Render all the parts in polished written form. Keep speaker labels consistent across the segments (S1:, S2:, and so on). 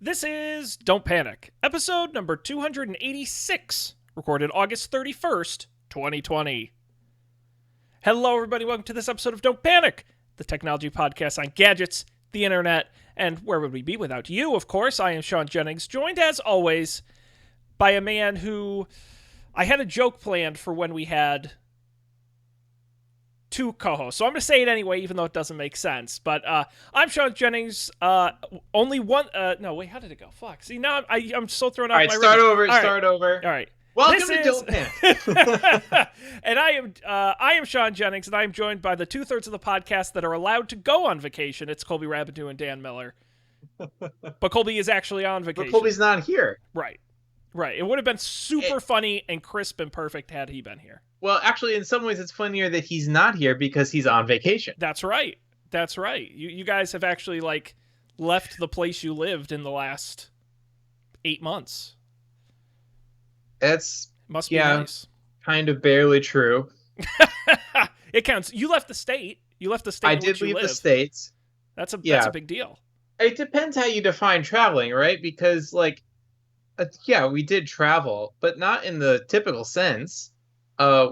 S1: This is Don't Panic, episode number 286, recorded August 31st, 2020. Hello, everybody. Welcome to this episode of Don't Panic, the technology podcast on gadgets, the internet, and where would we be without you, of course. I am Sean Jennings, joined as always by a man who I had a joke planned for when we had two co-hosts. So I'm going to say it anyway, even though it doesn't make sense. But I'm Sean Jennings. Only one. No, wait. How did it go? Fuck. See, now I'm so thrown off.
S2: All right, start over.
S1: All right.
S2: Welcome to Don't Panic.
S1: And I am Sean Jennings, and I am joined by the 2/3 of the podcast that are allowed to go on vacation. It's Colby Rabideau and Dan Miller. But Colby is actually on vacation.
S2: But Colby's not here.
S1: Right. It would have been super funny and crisp and perfect had he been here.
S2: Well, actually, in some ways, it's funnier that he's not here because he's on vacation.
S1: That's right. You guys have actually, left the place you lived in the last 8 months. Must be nice.
S2: Kind of barely true.
S1: It counts. You left the state.
S2: I did leave the States.
S1: That's a big deal.
S2: It depends how you define traveling, right? Because, we did travel, but not in the typical sense.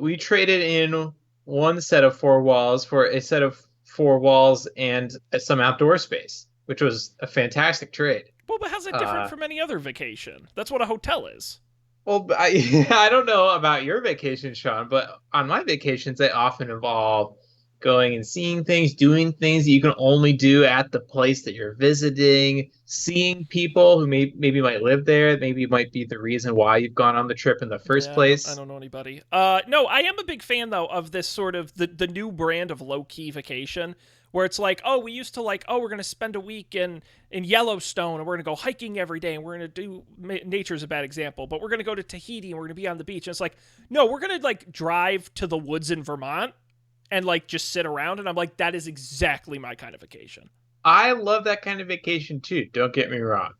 S2: We traded in one set of four walls for a set of four walls and some outdoor space, which was a fantastic trade.
S1: Well, but how's it different from any other vacation? That's what a hotel is.
S2: Well, I don't know about your vacation, Sean, but on my vacations, they often involve going and seeing things, doing things that you can only do at the place that you're visiting, seeing people who maybe might live there, maybe might be the reason why you've gone on the trip in the first place.
S1: I don't know anybody. No, I am a big fan, though, of this sort of the new brand of low-key vacation, where it's like, we used to we're going to spend a week in Yellowstone, and we're going to go hiking every day, and we're going to do, nature's a bad example, but we're going to go to Tahiti, and we're going to be on the beach. And it's like, no, we're going to, drive to the woods in Vermont and, just sit around. And I'm like, that is exactly my kind of vacation.
S2: I love that kind of vacation, too. Don't get me wrong.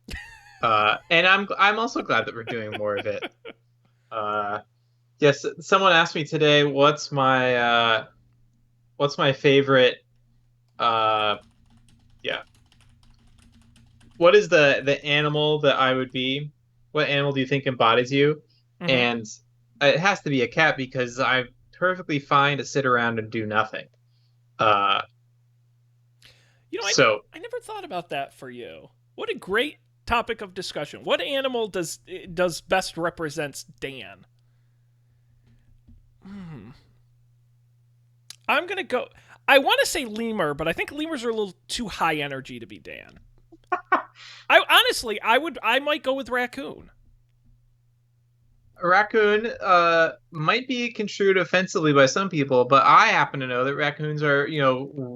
S2: And I'm also glad that we're doing more of it. Yes, someone asked me today, what's my favorite... What is the animal that I would be? What animal do you think embodies you? Mm-hmm. And it has to be a cat because I'm perfectly fine to sit around and do nothing.
S1: I never thought about that for you. What a great topic of discussion. What animal does best represents Dan? I'm gonna go. I want to say lemur, but I think lemurs are a little too high energy to be Dan. I might go with raccoon.
S2: A raccoon might be construed offensively by some people, but I happen to know that raccoons are,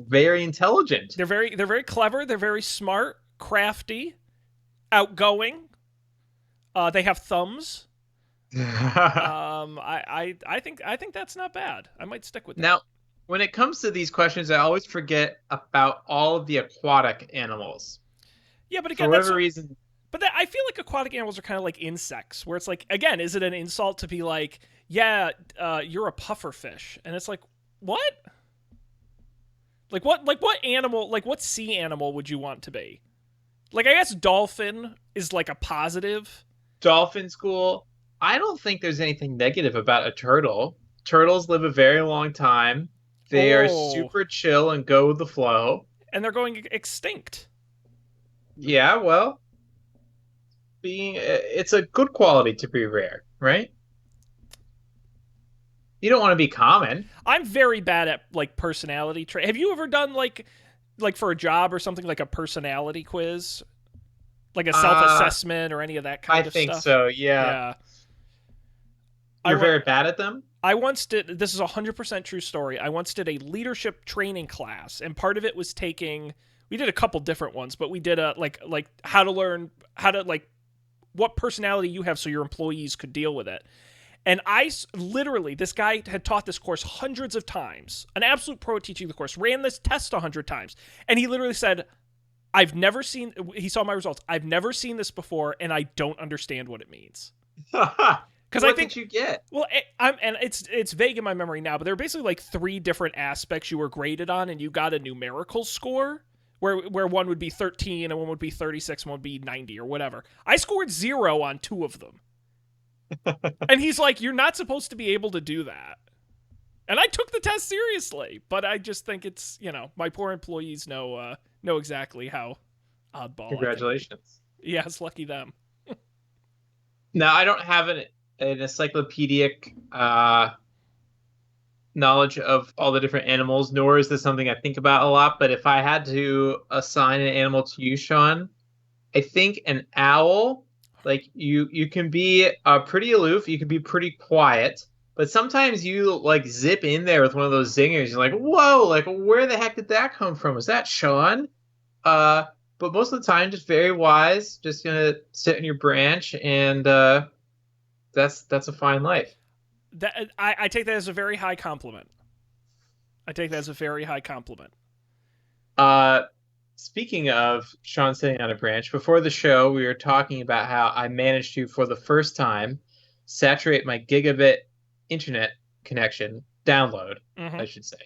S2: very intelligent.
S1: They're very clever. They're very smart, crafty, outgoing. They have thumbs. I think that's not bad. I might stick with that.
S2: Now, when it comes to these questions, I always forget about all of the aquatic animals.
S1: Yeah, but again,
S2: for whatever reason.
S1: But I feel like aquatic animals are kind of like insects, where it's like, again, is it an insult to be like, you're a pufferfish? And it's like, what? What animal, what sea animal would you want to be? I guess dolphin is a positive.
S2: Dolphin school. I don't think there's anything negative about a turtle. Turtles live a very long time. They are super chill and go with the flow.
S1: And they're going extinct.
S2: Yeah, well, it's a good quality to be rare, right? You don't want to be common.
S1: I'm very bad at personality trait. Have you ever done for a job or something a personality quiz, a self-assessment or any of that kind of stuff? I think
S2: so. Yeah. You're very bad at them?
S1: I once did, this is a 100% true story. I once did a leadership training class, and part of it was we did a couple different ones, but we did how to learn what personality you have so your employees could deal with it. And this guy had taught this course hundreds of times, an absolute pro at teaching the course, ran this test 100 times. And he literally said, he saw my results. I've never seen this before, and I don't understand what it means.
S2: What did you get?
S1: Well, it's vague in my memory now, but there were basically 3 different aspects you were graded on, and you got a numerical score where one would be 13 and one would be 36 and one would be 90 or whatever. I scored 0 on 2 of them. And he's like, you're not supposed to be able to do that. And I took the test seriously, but I just think it's, my poor employees know exactly how oddball.
S2: Congratulations.
S1: Yes, lucky them.
S2: Now, I don't have an encyclopedic knowledge of all the different animals, nor is this something I think about a lot. But if I had to assign an animal to you, Sean, I think an owl. Like you can be pretty aloof, you can be pretty quiet, but sometimes you like zip in there with one of those zingers. You're like, whoa, like where the heck did that come from? Was that Sean? But most of the time, just very wise, just gonna sit in your branch, and that's a fine life.
S1: I take that as a very high compliment.
S2: Speaking of Sean sitting on a branch, before the show, we were talking about how I managed to, for the first time, saturate my gigabit internet connection download, I should say.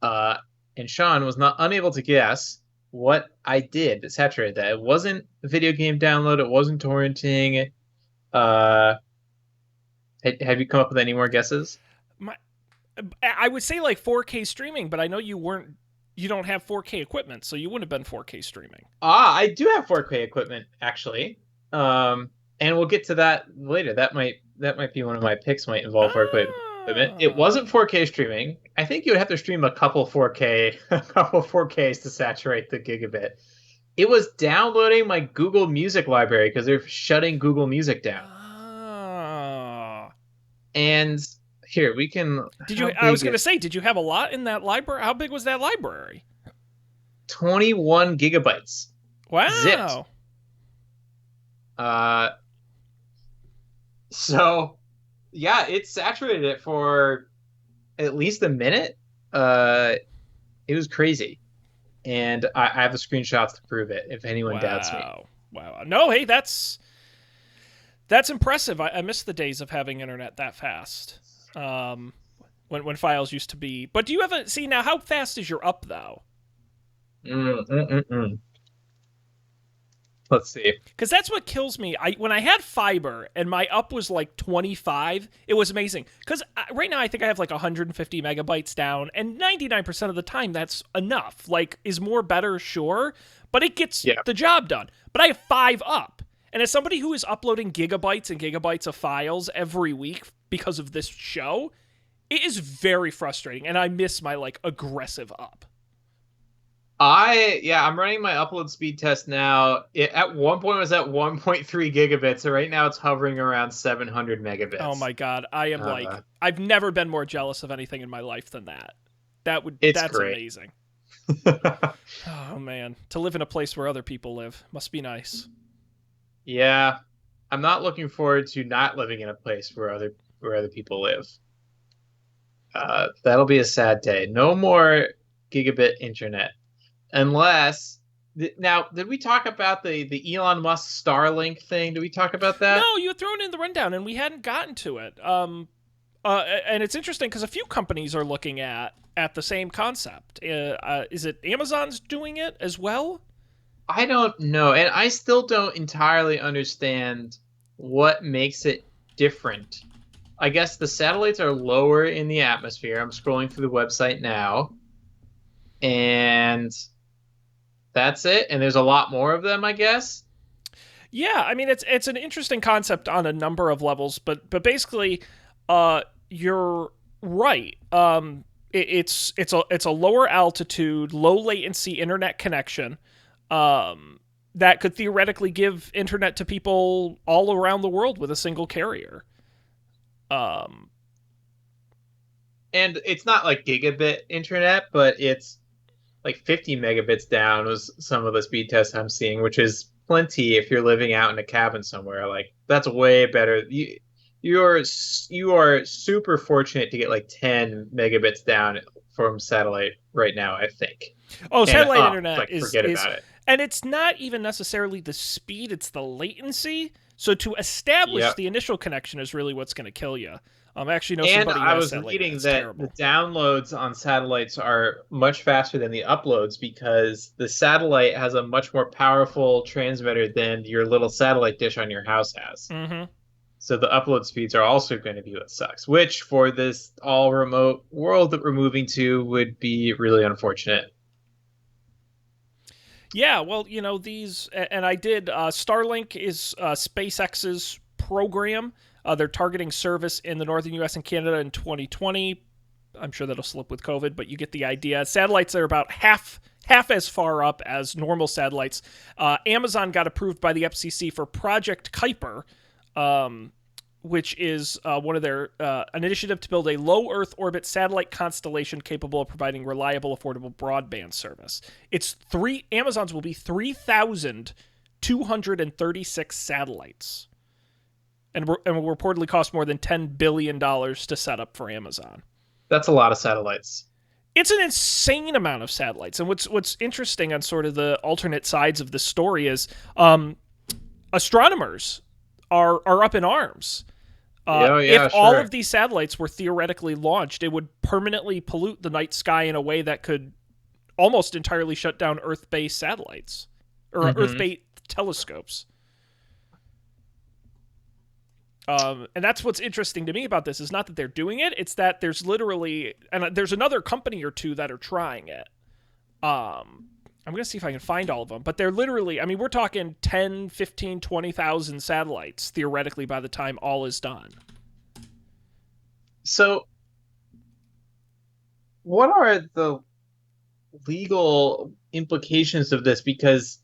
S2: And Sean was not unable to guess what I did that saturated that. It wasn't a video game download. It wasn't torrenting. Have you come up with any more guesses?
S1: I would say like 4K streaming, but I know you don't have 4K equipment, so you wouldn't have been 4K streaming.
S2: I do have 4K equipment, actually. And we'll get to that later. That might be one of my picks, might involve 4K equipment. It wasn't 4K streaming. I think you would have to stream a couple 4Ks to saturate the gigabit. It was downloading my Google Music library because they're shutting Google Music down. And here we can.
S1: I was going to say, did you have a lot in that library? How big was that library?
S2: 21 gigabytes.
S1: Wow.
S2: Zipped. So, yeah, it saturated it for at least a minute. It was crazy, and I have the screenshots to prove it. If anyone doubts me.
S1: Wow. No, hey, that's impressive. I miss the days of having internet that fast. When files used to be. But do you ever see now? How fast is your up though?
S2: Let's see.
S1: Because that's what kills me. When I had fiber and my up was like 25, it was amazing. Because right now I think I have like 150 megabytes down, and 99% of the time that's enough. Like, is more better? Sure. But it gets the job done. But I have 5 up. And as somebody who is uploading gigabytes and gigabytes of files every week because of this show, it is very frustrating. And I miss my like aggressive up.
S2: I'm running my upload speed test now. It at one point was at 1.3 gigabits, so right now it's hovering around 700 megabits.
S1: Oh my god, I am I've never been more jealous of anything in my life than that. That's
S2: great.
S1: Amazing. Oh man, to live in a place where other people live must be nice.
S2: Yeah, I'm not looking forward to not living in a place where other people live. That'll be a sad day. No more gigabit internet. Unless, now, did we talk about the Elon Musk Starlink thing? Did we talk about that?
S1: No, you had thrown in the rundown, and we hadn't gotten to it. And it's interesting because a few companies are looking at the same concept. Is it Amazon's doing it as well?
S2: I don't know, and I still don't entirely understand what makes it different. I guess the satellites are lower in the atmosphere. I'm scrolling through the website now, and that's it. And there's a lot more of them, I guess.
S1: Yeah, I mean it's an interesting concept on a number of levels, but basically, you're right. It's a lower altitude, low latency internet connection. That could theoretically give internet to people all around the world with a single carrier.
S2: And it's not like gigabit internet, but it's like 50 megabits down was some of the speed tests I'm seeing, which is plenty if you're living out in a cabin somewhere. Like, that's way better. You are super fortunate to get like 10 megabits down from satellite right now, I think.
S1: Oh, satellite internet
S2: forget about it.
S1: And it's not even necessarily the speed, it's the latency. So to establish the initial connection is really what's going to kill you. I actually know
S2: And
S1: somebody who
S2: I
S1: has
S2: was
S1: satellite, and
S2: reading
S1: it's
S2: that the
S1: terrible.
S2: downloads on satellites are much faster than the uploads because the satellite has a much more powerful transmitter than your little satellite dish on your house has.
S1: Hmm.
S2: So the upload speeds are also going to be what sucks, which for this all remote world that we're moving to would be really unfortunate.
S1: Yeah, well, and I did. Starlink is SpaceX's program. They're targeting service in the northern U.S. and Canada in 2020. I'm sure that'll slip with COVID, but you get the idea. Satellites are about half as far up as normal satellites. Amazon got approved by the FCC for Project Kuiper, um, which is one of their an initiative to build a low Earth orbit satellite constellation capable of providing reliable, affordable broadband service. It's three Amazon's will be 3,236 satellites, and will reportedly cost more than $10 billion to set up for Amazon.
S2: That's a lot of satellites.
S1: It's an insane amount of satellites, and what's interesting on sort of the alternate sides of the story is astronomers are up in arms.
S2: Yeah,
S1: If
S2: yeah,
S1: all of
S2: sure.
S1: these satellites were theoretically launched, it would permanently pollute the night sky in a way that could almost entirely shut down Earth-based satellites or
S2: Hmm.
S1: Earth-based telescopes. And that's what's interesting to me about this is not that they're doing it; it's that there's literally and there's another company or two that are trying it. I'm going to see if I can find all of them, but they're literally, I mean, we're talking 10, 15, 20,000 satellites theoretically by the time all is done.
S2: So, what are the legal implications of this? Because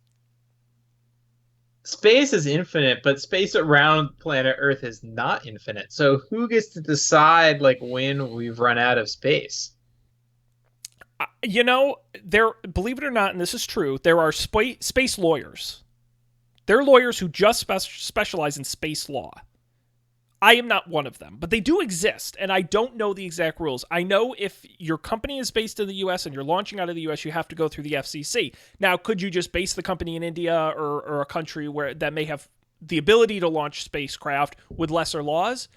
S2: space is infinite, but space around planet Earth is not infinite. So, who gets to decide like when we've run out of space?
S1: There, believe it or not, and this is true, there are space lawyers. There are lawyers who just specialize in space law. I am not one of them, but they do exist, and I don't know the exact rules. I know if your company is based in the U.S. and you're launching out of the U.S., you have to go through the FCC. Now, could you just base the company in India or a country where that may have the ability to launch spacecraft with lesser laws?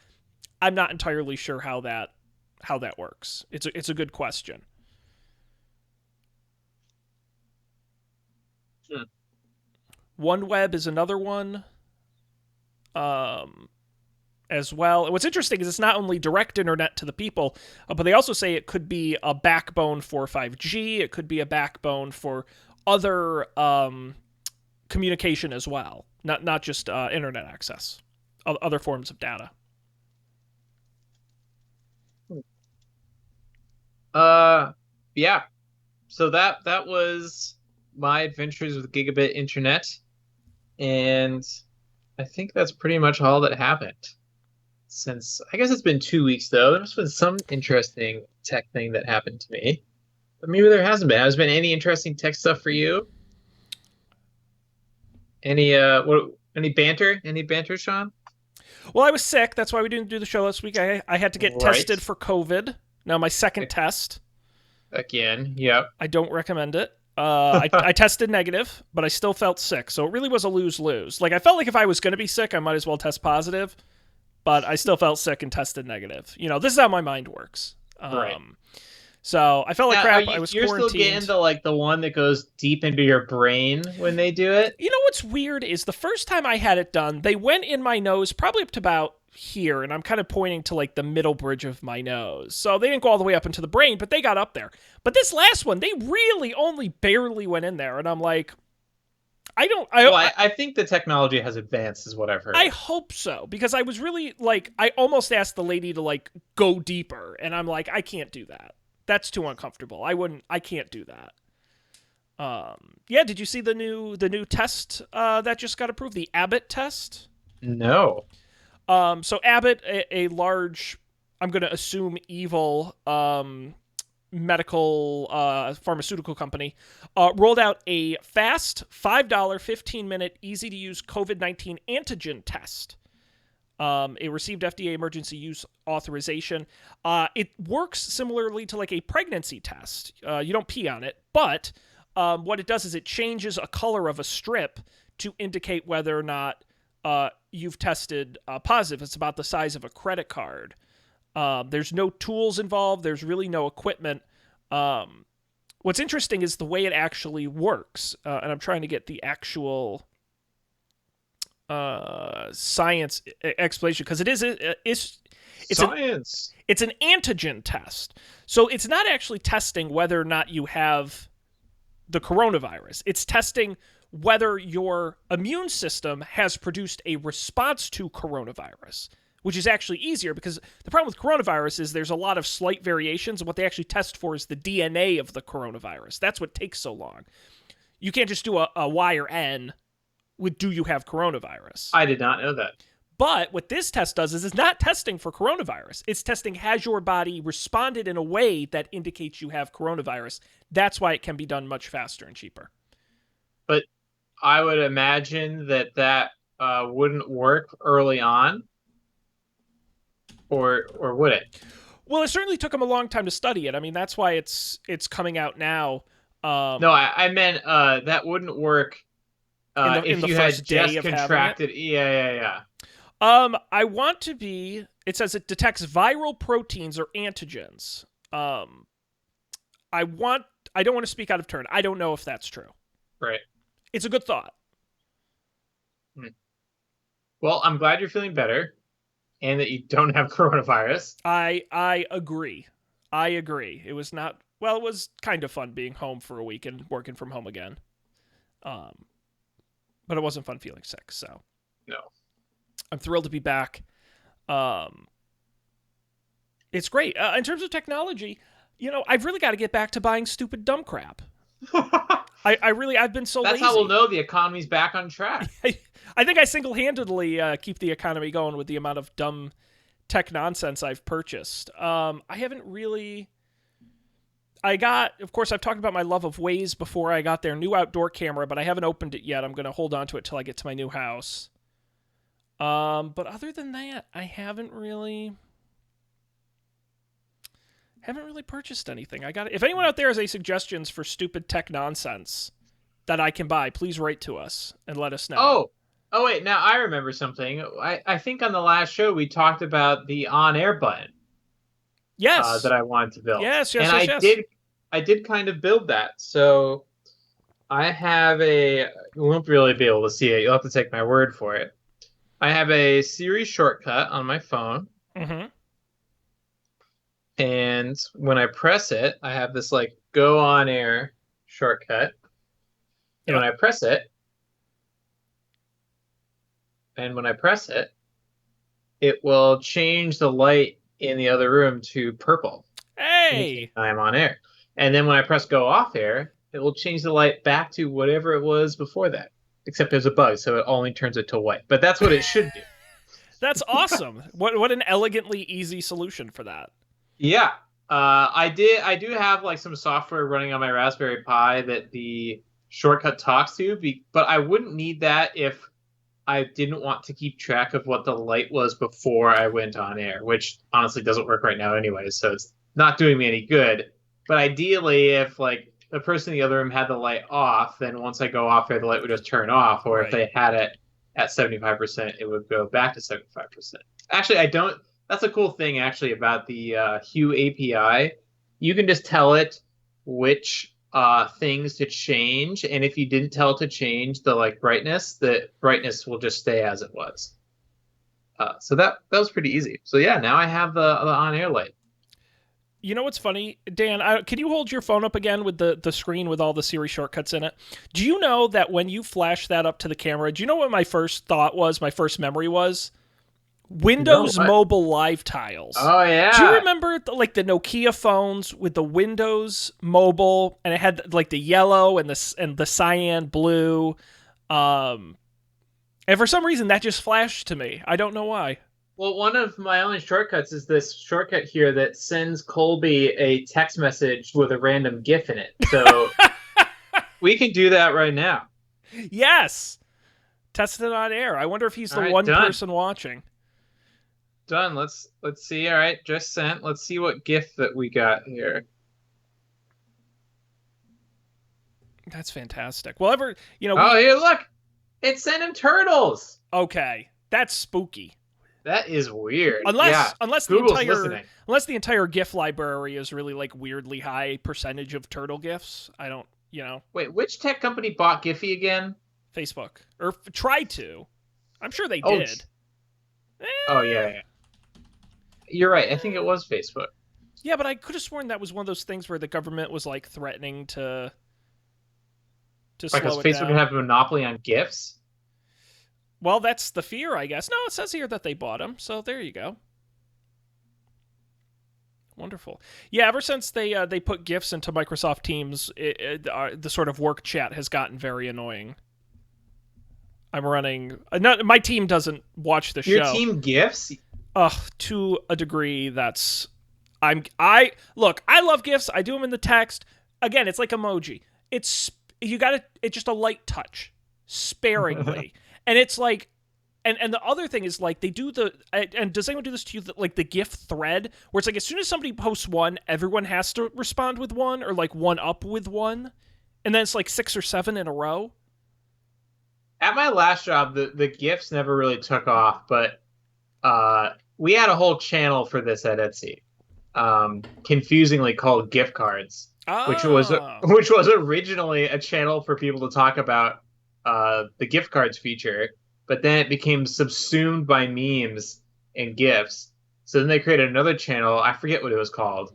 S1: I'm not entirely sure how that works. It's a good question.
S2: Hmm.
S1: OneWeb is another one. Um, as well. And what's interesting is it's not only direct internet to the people, but they also say it could be a backbone for 5G. It could be a backbone for other communication as well, not just internet access, other forms of data.
S2: Uh, yeah. So that was my adventures with gigabit internet, and I think that's pretty much all that happened. Since I guess it's been 2 weeks though, there's been some interesting tech thing that happened to me. But maybe there hasn't been. Has been any interesting tech stuff for you? Any banter? Any banter, Sean?
S1: Well, I was sick. That's why we didn't do the show last week. I had to get
S2: Right.
S1: tested for COVID. Now, my second test.
S2: Again, yep.
S1: I don't recommend it. I tested negative, but I still felt sick. So it really was a lose lose. Like, I felt like if I was going to be sick, I might as well test positive, but I still felt sick and tested negative. This is how my mind works.
S2: Right.
S1: So I felt like
S2: Now, are
S1: crap. I
S2: you
S1: was
S2: you're still getting
S1: quarantined.
S2: the one that goes deep into your brain when they do it?
S1: What's weird is the first time I had it done, they went in my nose probably up to about here, and I'm kind of pointing to like the middle bridge of my nose. So they didn't go all the way up into the brain, but they got up there. But this last one, they really only barely went in there, and I'm like, I don't,
S2: Well, I think the technology has advanced, is what I've
S1: I
S2: heard.
S1: hope so because I was really like, I almost asked the lady to like go deeper, and I'm like, I can't do that. That's too uncomfortable. I can't do that. Yeah, did you see the new test that just got approved, the Abbott test?
S2: No.
S1: So Abbott, a large, I'm going to assume evil medical pharmaceutical company, rolled out a fast $5, 15-minute, easy to use COVID-19 antigen test. It received FDA emergency use authorization. It works similarly to like a pregnancy test. You don't pee on it, but what it does is it changes a color of a strip to indicate whether or not you've tested positive. It's about the size of a credit card. There's no tools involved. There's really no equipment. What's interesting is the way it actually works, and I'm trying to get the actual science explanation because
S2: Science.
S1: it's an antigen test. So it's not actually testing whether or not you have the coronavirus. It's testing whether your immune system has produced a response to coronavirus, which is actually easier because the problem with coronavirus is there's a lot of slight variations, and what they actually test for is the DNA of the coronavirus. That's what takes so long. You can't just do a Y or N with do you have coronavirus.
S2: I did not know that.
S1: But what this test does is it's not testing for coronavirus. It's testing has your body responded in a way that indicates you have coronavirus. That's why it can be done much faster and cheaper.
S2: But I would imagine that wouldn't work early on, or would it?
S1: Well, it certainly took them a long time to study it. I mean, that's why it's coming out now.
S2: No, I meant that wouldn't work if you had just contracted. Yeah.
S1: I want to be. It says it detects viral proteins or antigens. I don't want to speak out of turn. I don't know if that's true.
S2: Right.
S1: It's a good thought.
S2: Well, I'm glad you're feeling better, and that you don't have coronavirus.
S1: I agree. I agree. It was not. Well, it was kind of fun being home for a week and working from home again. But it wasn't fun feeling sick. So.
S2: No.
S1: I'm thrilled to be back. It's great. In terms of technology, I've really got to get back to buying stupid dumb crap. I've been so lazy.
S2: That's how we'll know the economy's back on track.
S1: I think I single-handedly keep the economy going with the amount of dumb tech nonsense I've purchased. I haven't really... of course, I've talked about my love of Waze before. I got their new outdoor camera, but I haven't opened it yet. I'm going to hold on to it till I get to my new house. But other than that, I haven't really purchased anything. If anyone out there has any suggestions for stupid tech nonsense that I can buy, please write to us and let us know.
S2: Oh wait, now I remember something. I think on the last show we talked about the on-air button.
S1: Yes.
S2: That I wanted to build.
S1: Yes.
S2: I did kind of build that. So I have you won't really be able to see it. You'll have to take my word for it. I have a Siri shortcut on my phone.
S1: Mm-hmm.
S2: And when I press it, I have this like go on air shortcut. And when I press it, it will change the light in the other room to purple.
S1: Hey!
S2: I'm on air. And then when I press go off air, it will change the light back to whatever it was before that. Except there's a bug, so it only turns it to white. But that's what it should do.
S1: That's awesome. What an elegantly easy solution for that.
S2: Yeah. I do have like some software running on my Raspberry Pi that the shortcut talks to, but I wouldn't need that if I didn't want to keep track of what the light was before I went on air, which honestly doesn't work right now anyway, so it's not doing me any good. But ideally, if like the person in the other room had the light off, then once I go off there, the light would just turn off. Or if they had it at 75%, it would go back to 75%. Actually, I don't. That's a cool thing, actually, about the Hue API. You can just tell it which things to change, and if you didn't tell it to change the brightness, the brightness will just stay as it was. So that was pretty easy. So yeah, now I have the on-air light.
S1: You know what's funny, Dan? Can you hold your phone up again with the screen with all the Siri shortcuts in it? Do you know that when you flash that up to the camera, do you know what my first thought was, my first memory was? Windows Mobile Live Tiles.
S2: Oh, yeah.
S1: Do you remember the Nokia phones with the Windows Mobile, and it had the yellow and the cyan blue? And for some reason, that just flashed to me. I don't know why.
S2: Well, one of my only shortcuts is this shortcut here that sends Colby a text message with a random GIF in it. So we can do that right now.
S1: Yes. Test it on air. I wonder if he's the one person watching.
S2: Done. Let's see. All right, just sent. Let's see what GIF that we got here.
S1: That's fantastic. Well,
S2: Oh, here, look. It sent him turtles.
S1: Okay. That's spooky.
S2: That is weird. Yeah.
S1: Unless
S2: Google's listening.
S1: the entire GIF library is really like weirdly high percentage of turtle GIFs. I don't,
S2: Wait, which tech company bought Giphy again?
S1: Facebook or tried to. I'm sure they
S2: Oh,
S1: did.
S2: oh yeah. You're right. I think it was Facebook.
S1: Yeah, but I could have sworn that was one of those things where the government was like threatening to
S2: Because
S1: slow it
S2: Facebook would
S1: down.
S2: have a monopoly on GIFs.
S1: Well, that's the fear, I guess. No, it says here that they bought them, so there you go. Wonderful. Yeah, ever since they put GIFs into Microsoft Teams, the sort of work chat has gotten very annoying. I'm running. My team doesn't watch the
S2: Your
S1: show.
S2: team GIFs?
S1: To a degree that's I look, I love GIFs. I do them in the text. Again, it's like emoji. It's just a light touch, sparingly. And it's like and the other thing is like they do and does anyone do this to you, like the GIF thread where it's like as soon as somebody posts one, everyone has to respond with one or like one up with one. And then it's like 6 or 7 in a row.
S2: At my last job, the GIFs never really took off, but we had a whole channel for this at Etsy, confusingly called gift cards, which was originally a channel for people to talk about the gift cards feature, but then it became subsumed by memes and GIFs. So then they created another channel. I forget what it was called.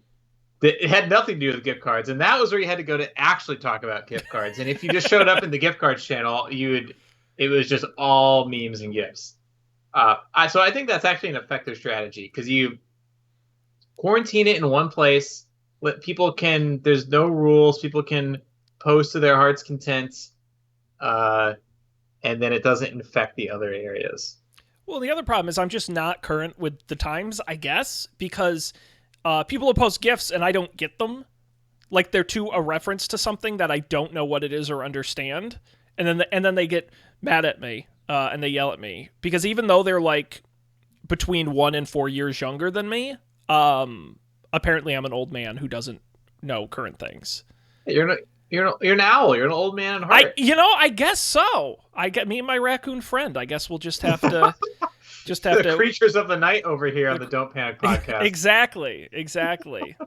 S2: It had nothing to do with gift cards, and that was where you had to go to actually talk about gift cards. And if you just showed up in the gift cards channel, it was just all memes and GIFs. So I think that's actually an effective strategy because you quarantine it in one place. There's no rules. People can post to their heart's content, and then it doesn't infect the other areas.
S1: Well, the other problem is I'm just not current with the times, I guess, because people will post GIFs and I don't get them. Like they're to a reference to something that I don't know what it is or understand. And then they get mad at me and they yell at me because even though they're like between 1 and 4 years younger than me, apparently I'm an old man who doesn't know current things.
S2: You're an owl. You're an old man at heart.
S1: I guess so. Me and my raccoon friend. I guess we'll just have to
S2: the creatures of the night over here on the Don't Panic podcast.
S1: Exactly.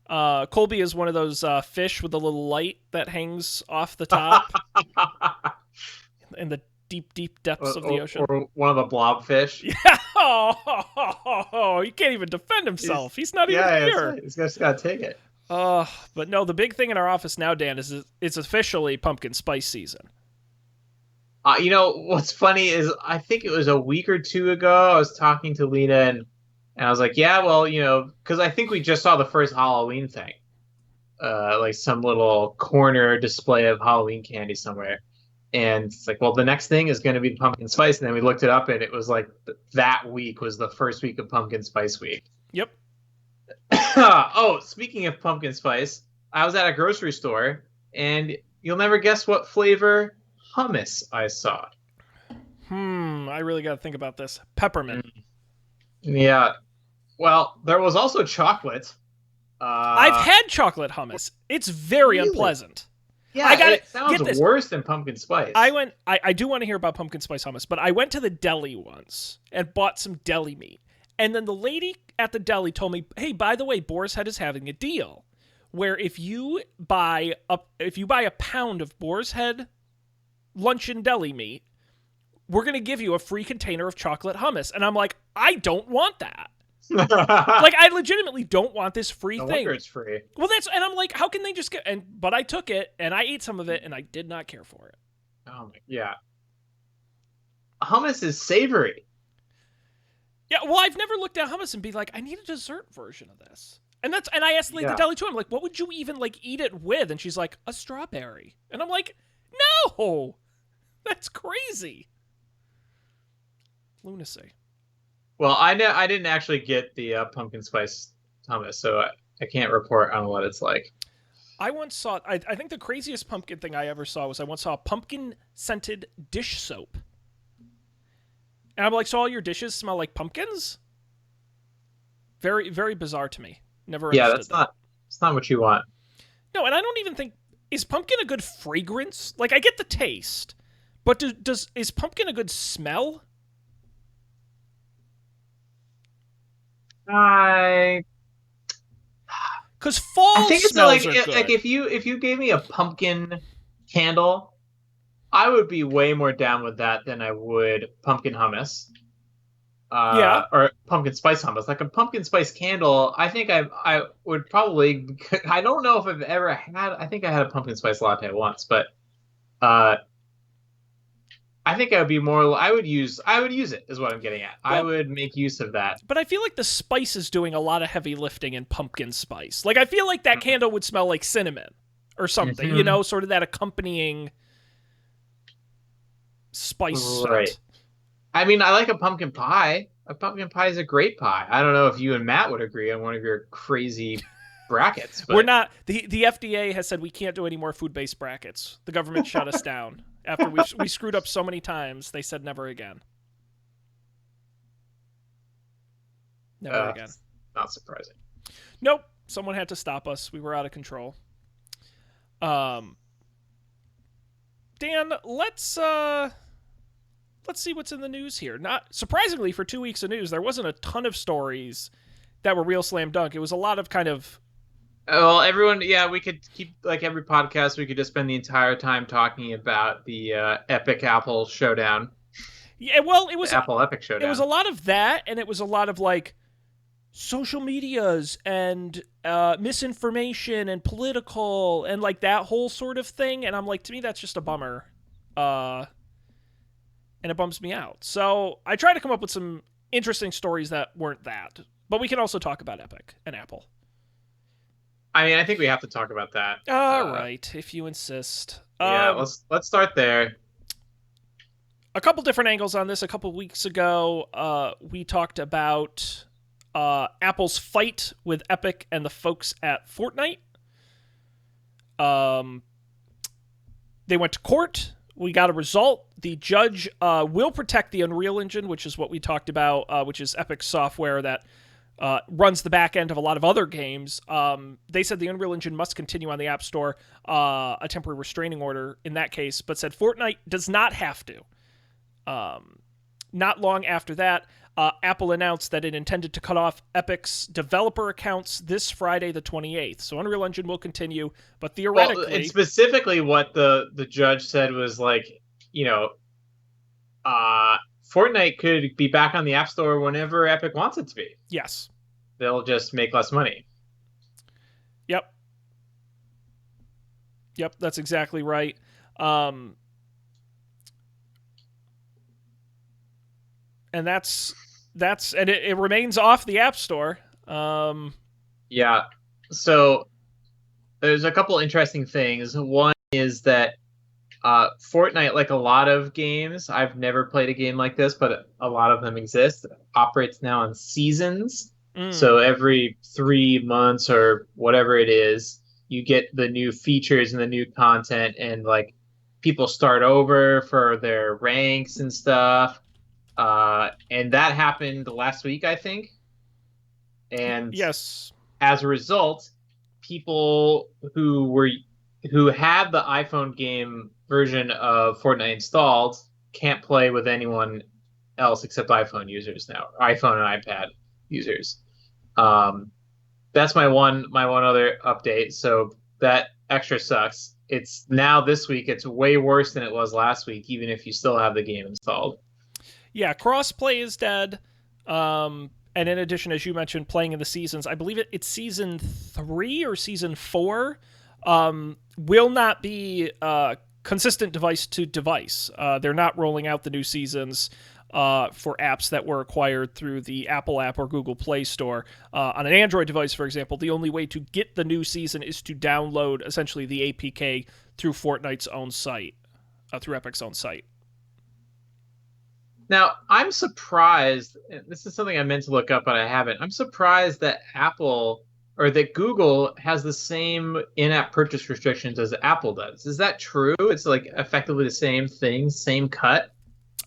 S1: Colby is one of those fish with a little light that hangs off the top in the deep depths of the ocean.
S2: Or one of the blobfish.
S1: Yeah. Oh, he can't even defend himself. He's not even here.
S2: He's just got to take it.
S1: But no, the big thing in our office now, Dan, is it's officially pumpkin spice season.
S2: What's funny is I think it was a week or two ago, I was talking to Lena and I was like, yeah, well, because I think we just saw the first Halloween thing. Like some little corner display of Halloween candy somewhere. And it's like, well, the next thing is going to be the pumpkin spice. And then we looked it up and it was like that week was the first week of pumpkin spice week.
S1: Yep.
S2: Oh, speaking of pumpkin spice, I was at a grocery store and you'll never guess what flavor hummus I saw.
S1: I really got to think about this. Peppermint.
S2: Yeah. Well, there was also chocolate.
S1: I've had chocolate hummus. It's very unpleasant.
S2: Yeah, it sounds worse than pumpkin spice.
S1: I do want to hear about pumpkin spice hummus, but I went to the deli once and bought some deli meat. And then the lady at the deli told me, hey, by the way, Boar's Head is having a deal where if you buy a pound of Boar's Head luncheon deli meat, we're going to give you a free container of chocolate hummus. And I'm like, I don't want that. Like, I legitimately don't want this free thing.
S2: Wonder it's free.
S1: Well, and I'm like, how can they just but I took it and I ate some of it and I did not care for it.
S2: Oh my, yeah. Hummus is savory.
S1: Yeah, well, I've never looked at hummus and be like, I need a dessert version of this. And I asked the deli too, I'm like, what would you even like eat it with? And she's like, a strawberry. And I'm like, no, that's crazy. Lunacy.
S2: Well, I didn't actually get the pumpkin spice hummus, so I can't report on what it's like.
S1: I once saw, I think the craziest pumpkin thing I ever saw was I once saw a pumpkin-scented dish soap. And I'm like, so all your dishes smell like pumpkins? Very, very bizarre to me. Never understood that.
S2: That's not what you want.
S1: No, and I don't even think, is pumpkin a good fragrance? Like, I get the taste, but is pumpkin a good smell?
S2: I
S1: Because
S2: I
S1: fall
S2: think it's
S1: smells are
S2: like
S1: good.
S2: if you gave me a pumpkin candle, I would be way more down with that than I would pumpkin hummus.
S1: Yeah,
S2: Or pumpkin spice hummus. Like a pumpkin spice candle, I would probably I don't know if I've ever had I think I had a pumpkin spice latte once, but uh I think I would be more I would use it is what I'm getting at. I
S1: well,
S2: would make use of that.
S1: but I feel like the spice is doing a lot of heavy lifting in pumpkin spice. Like I feel like that candle would smell like cinnamon or something, you
S2: Hmm.
S1: know, sort of that accompanying spice
S2: Right.
S1: scent.
S2: I mean, I like a pumpkin pie. A pumpkin pie is a great pie. I don't know if you and Matt would agree on one of your crazy brackets,
S1: We're
S2: but
S1: not the FDA has said we can't do any more food-based brackets. The government shut us down after we screwed up so many times. They said never again. Never again.
S2: it's not surprising.
S1: Nope. Someone had to stop us. We were out of control. Um Dan, let's see what's in the news here. Not surprisingly, for 2 weeks of news, there wasn't a ton of stories that were real slam dunk. It was a lot of kind of
S2: Well, everyone, yeah, we could keep like every podcast. We could just spend the entire time talking about the epic Apple showdown,
S1: yeah. Well,
S2: the Apple Epic
S1: it was a
S2: showdown.
S1: lot of that, and it was a lot of like social medias and misinformation and political and like that whole sort of thing. And I'm like, to me, that's just a bummer, uh, and it bums me out. So I try to come up with some interesting stories that weren't that, but we can also talk about Epic and Apple.
S2: I mean, I think we have to talk about that.
S1: All right, if you insist.
S2: Yeah, let's start there.
S1: A couple different angles on this. A couple weeks ago, we talked about Apple's fight with Epic and the folks at Fortnite. Um, they went to court. We got a result. The judge will protect the Unreal Engine, which is what we talked about, which is Epic's software that runs the back end of a lot of other games. They said the Unreal Engine must continue on the App Store, a temporary restraining order in that case, but said Fortnite does not have to. Not long after that, Apple announced that it intended to cut off Epic's developer accounts this Friday, the 28th. So Unreal Engine will continue, but
S2: Well, and
S1: theoretically,
S2: specifically, what the judge said was like, you know, uh, Fortnite could be back on the App Store whenever Epic wants it to be.
S1: yes.
S2: They'll just make less money.
S1: Yep. Yep, that's exactly right. Um, and and it remains off the App Store.
S2: Yeah. So there's a couple interesting things. One is that Fortnite, like a lot of games, I've never played a game like this, but a lot of them exist, operates now on seasons.
S1: mm,
S2: So every 3 months or whatever it is, you get the new features and the new content, and like people start over for their ranks and stuff. And that happened last week, I think. And
S1: yes.
S2: as a result, people who had the iPhone game version of Fortnite installed can't play with anyone else except iPhone users now, iPhone and iPad users. Um, that's my one other update. So that extra sucks. It's now this week. It's way worse than it was last week, even if you still have the game installed.
S1: Yeah, crossplay is dead. And in addition, as you mentioned, playing in the seasons, I believe it's season 3 or season 4, will not be consistent device to device. They're not rolling out the new seasons for apps that were acquired through the Apple app or Google Play Store. On an Android device, for example, the only way to get the new season is to download essentially the APK through Fortnite's own site, through Epic's own site.
S2: Now, I'm surprised. This is something I meant to look up, but I haven't. I'm surprised that Apple or that Google has the same in-app purchase restrictions as Apple does. Is that true? It's like effectively the same thing, same cut.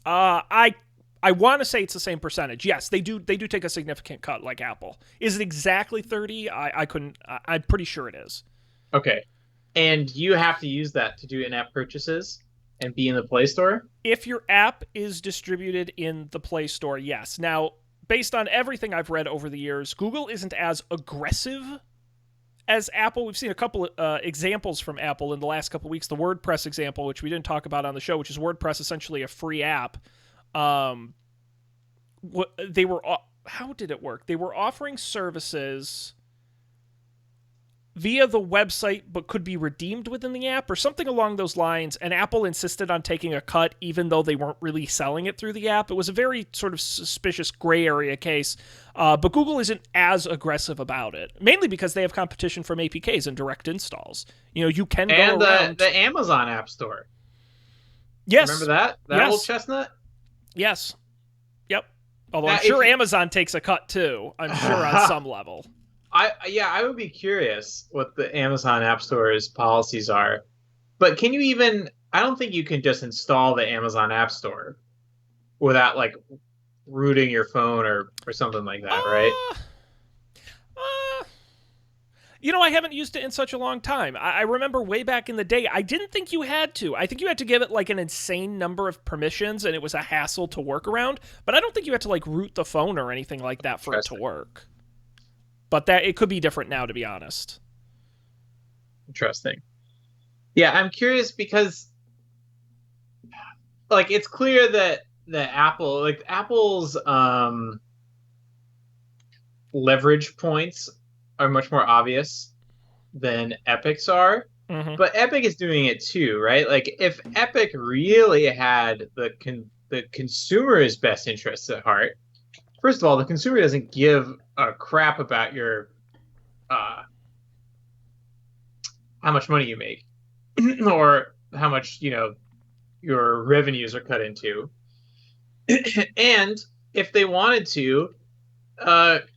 S1: Uh, I I want to say it's the same percentage. Yes, they do take a significant cut like Apple. Is it exactly 30? I couldn't I'm pretty sure it is.
S2: Okay. And you have to use that to do in-app purchases and be in the Play Store?
S1: If your app is distributed in the Play Store, yes. Now, based on everything I've read over the years, Google isn't as aggressive as Apple. We've seen a couple examples from Apple in the last couple of weeks. The WordPress example, which we didn't talk about on the show, which is WordPress, essentially a free app. They were, how did it work? They were offering services via the website, but could be redeemed within the app or something along those lines. And Apple insisted on taking a cut, even though they weren't really selling it through the app. It was a very sort of suspicious gray area case. But Google isn't as aggressive about it, mainly because they have competition from APKs and direct installs. You can go
S2: and
S1: around.
S2: the Amazon App Store.
S1: Yes.
S2: Remember that? That old chestnut?
S1: Yes. Yep. Although I'm sure Amazon takes a cut too. I'm sure on some level.
S2: I would be curious what the Amazon App Store's policies are. But can you even... I don't think you can just install the Amazon App Store without, like, rooting your phone or something like that, right?
S1: I haven't used it in such a long time. I remember way back in the day, I didn't think you had to. I think you had to give it, like, an insane number of permissions, and it was a hassle to work around. But I don't think you had to, like, root the phone or anything like that for it to work. But that it could be different now, to be honest.
S2: Interesting. Yeah, I'm curious because, like, it's clear that Apple's leverage points are much more obvious than Epic's are.
S1: Mm-hmm.
S2: But Epic is doing it too, right? Like, if Epic really had the consumer's best interests at heart, first of all, the consumer doesn't give a crap about your how much money you make or how much your revenues are cut into. And if they wanted to,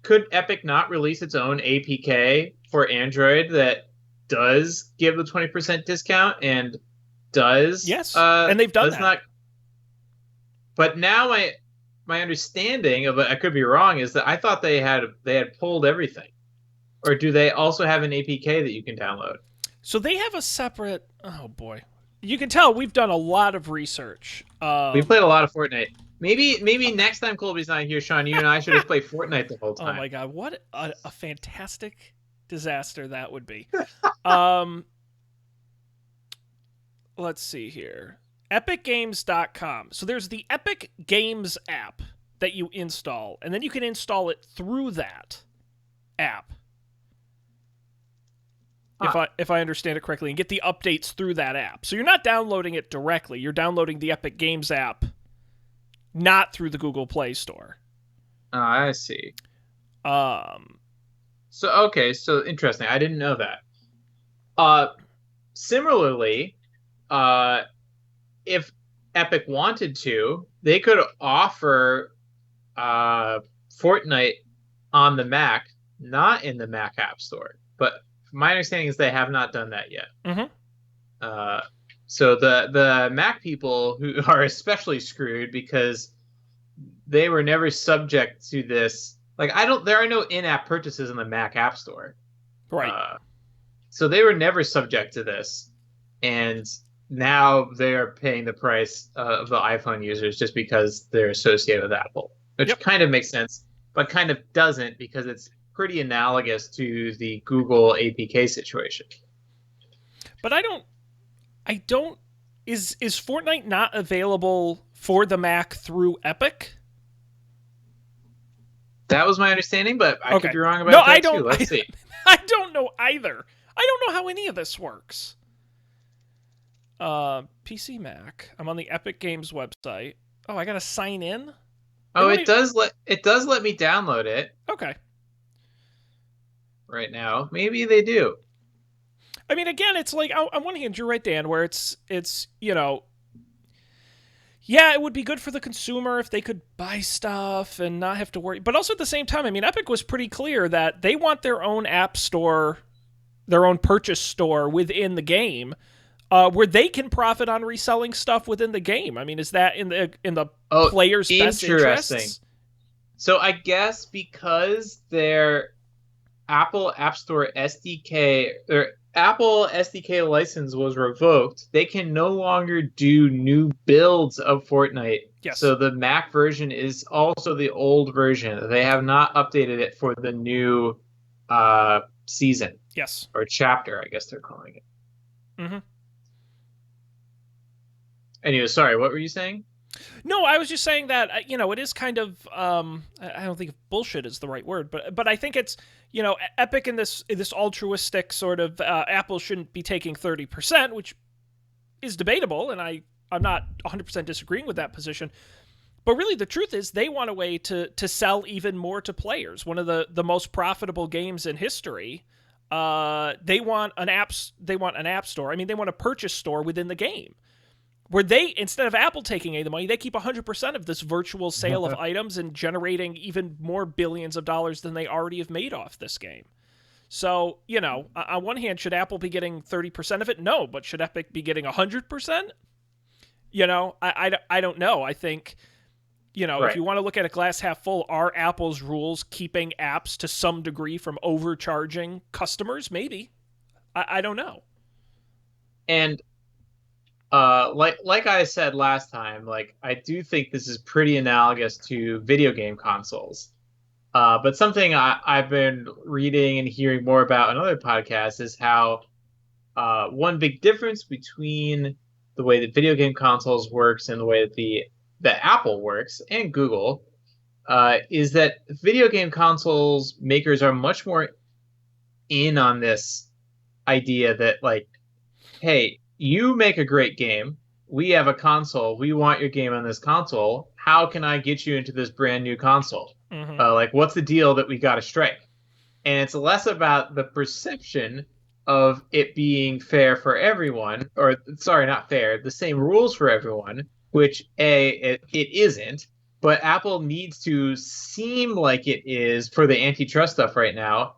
S2: could Epic not release its own APK for Android that does give the 20% discount and does
S1: and they've done that.
S2: But now my understanding of it, I could be wrong, is that I thought they had pulled everything. Or do they also have an APK that you can download?
S1: So they have a separate... Oh, boy. You can tell we've done a lot of research.
S2: We played a lot of Fortnite. Maybe next time Colby's not here, Sean, you and I should have played Fortnite the whole time.
S1: Oh, my God. What a fantastic disaster that would be. Let's see here. EpicGames.com. So there's the Epic Games app that you install, and then you can install it through that app. If I understand it correctly, and get the updates through that app. So you're not downloading it directly. You're downloading the Epic Games app, not through the Google Play Store.
S2: Oh, I see. So interesting. I didn't know that. Similarly, if Epic wanted to, they could offer Fortnite on the Mac, not in the Mac App Store. But my understanding is they have not done that yet.
S1: Mm-hmm.
S2: So the Mac people who are especially screwed because they were never subject to this. Like, there are no in-app purchases in the Mac App Store.
S1: Right.
S2: So they were never subject to this. And now they are paying the price of the iPhone users just because they're associated with Apple, which kind of makes sense, but kind of doesn't, because it's pretty analogous to the Google APK situation.
S1: But is Fortnite not available for the Mac through Epic?
S2: That was my understanding, but I could be wrong about that too. Let's see.
S1: I don't know either. I don't know how any of this works. PC Mac. I'm on the Epic Games website. Oh, I gotta sign in?
S2: Oh, it does let me download it.
S1: Okay.
S2: Right now. Maybe they do.
S1: I mean, again, it's like, on one hand, you're right, Dan, where it's yeah, it would be good for the consumer if they could buy stuff and not have to worry. But also at the same time, I mean, Epic was pretty clear that they want their own app store, their own purchase store within the game, where they can profit on reselling stuff within the game. I mean, is that in the player's best interests?
S2: So I guess because their Apple App Store SDK, their Apple SDK license was revoked, they can no longer do new builds of Fortnite
S1: Yes.
S2: So the Mac version is also the old version. They have not updated it for the new season
S1: Yes.
S2: or chapter, I guess they're calling it.
S1: Mm-hmm.
S2: Anyway, sorry, what were you saying?
S1: No, I was just saying that it is kind of I don't think bullshit is the right word, but I think it's Epic in this altruistic sort of Apple shouldn't be taking 30%, which is debatable, and I'm not 100% disagreeing with that position. But really, the truth is, they want a way to sell even more to players. One of the most profitable games in history. They want an app store. I mean, they want a purchase store within the game, where they, instead of Apple taking any of the money, they keep 100% of this virtual sale of items and generating even more billions of dollars than they already have made off this game. So, on one hand, should Apple be getting 30% of it? No, but should Epic be getting 100%? I don't know. I think, if you want to look at a glass half full, are Apple's rules keeping apps to some degree from overcharging customers? Maybe. I don't know.
S2: And like I said last time, like I do think this is pretty analogous to video game consoles. But something I've been reading and hearing more about in other podcasts is how one big difference between the way that video game consoles works and the way that that Apple works and Google is that video game consoles makers are much more in on this idea that like, hey, you make a great game. We have a console. We want your game on this console. How can I get you into this brand new console?
S1: Mm-hmm.
S2: Like, what's the deal that we got to strike? And it's less about the perception of it being fair for everyone, or sorry, not fair, the same rules for everyone, which it isn't. But Apple needs to seem like it is for the antitrust stuff right now.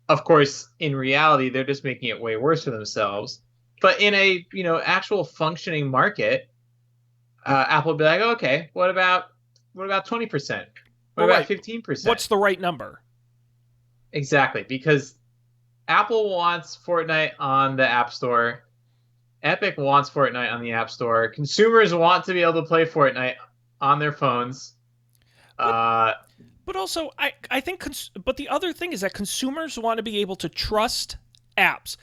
S2: Of course, in reality, they're just making it way worse for themselves. But in a actual functioning market, Apple would be like, okay, what about 20%? What
S1: Well,
S2: about
S1: right.
S2: 15%?
S1: What's the right number?
S2: Exactly, because Apple wants Fortnite on the App Store. Epic wants Fortnite on the App Store. Consumers want to be able to play Fortnite on their phones.
S1: But but also, I think, but the other thing is that consumers want to be able to trust apps.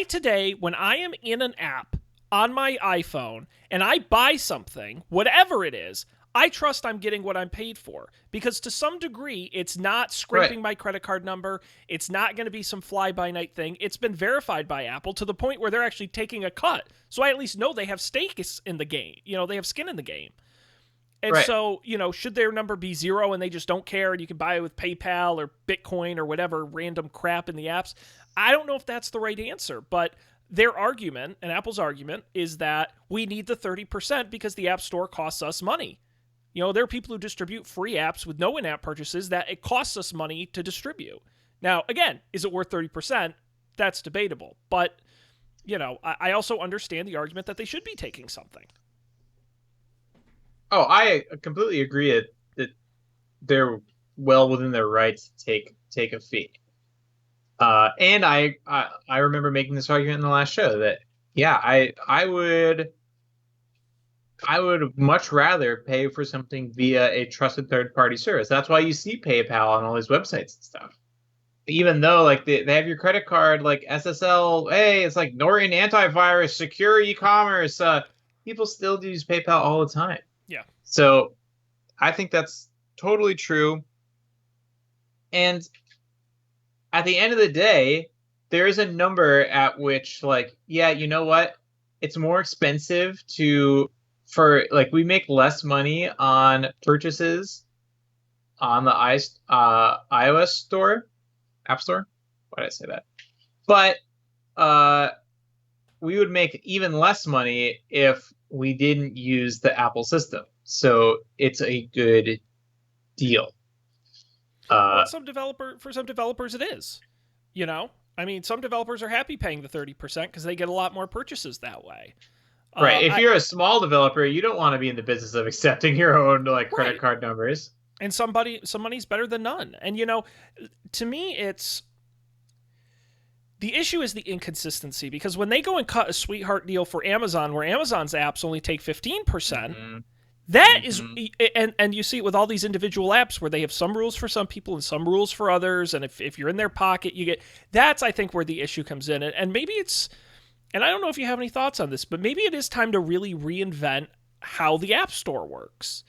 S1: Today, when I am in an app on my iPhone and I buy something, whatever it is, I trust I'm getting what I'm paid for, because to some degree, it's not scraping my credit card number. It's not going to be some fly-by-night thing. It's been verified by Apple to the point where they're actually taking a cut. So I at least know they have stake in the game. They have skin in the game. And so, should their number be 0 and they just don't care and you can buy it with PayPal or Bitcoin or whatever random crap in the apps? I don't know if that's the right answer, but their argument, and Apple's argument, is that we need the 30% because the App Store costs us money. There are people who distribute free apps with no in-app purchases that it costs us money to distribute. Now, again, is it worth 30%? That's debatable. But, I also understand the argument that they should be taking something.
S2: Oh, I completely agree that they're well within their rights to take a fee. And I remember making this argument in the last show that I would much rather pay for something via a trusted third-party service. That's why you see PayPal on all these websites and stuff. Even though like they have your credit card, like SSL, hey, it's like Norton antivirus, secure e-commerce. People still use PayPal all the time.
S1: Yeah.
S2: So I think that's totally true. And at the end of the day, there is a number at which, like, yeah, you know what? It's more expensive we make less money on purchases on the iOS store, App Store. Why did I say that? But we would make even less money if we didn't use the Apple system. So it's a good deal.
S1: Well, for some developers, it is. I mean, some developers are happy paying the 30% because they get a lot more purchases that way.
S2: Right. If you're a small developer, you don't want to be in the business of accepting your own credit card numbers.
S1: And some money's better than none. And to me, the issue is the inconsistency, because when they go and cut a sweetheart deal for Amazon, where Amazon's apps only take 15%, That is,
S2: Hmm.
S1: and you see it with all these individual apps where they have some rules for some people and some rules for others, and if you're in their pocket, you get that's I think where the issue comes in, and maybe it's, and I don't know if you have any thoughts on this, but maybe it is time to really reinvent how the App Store works.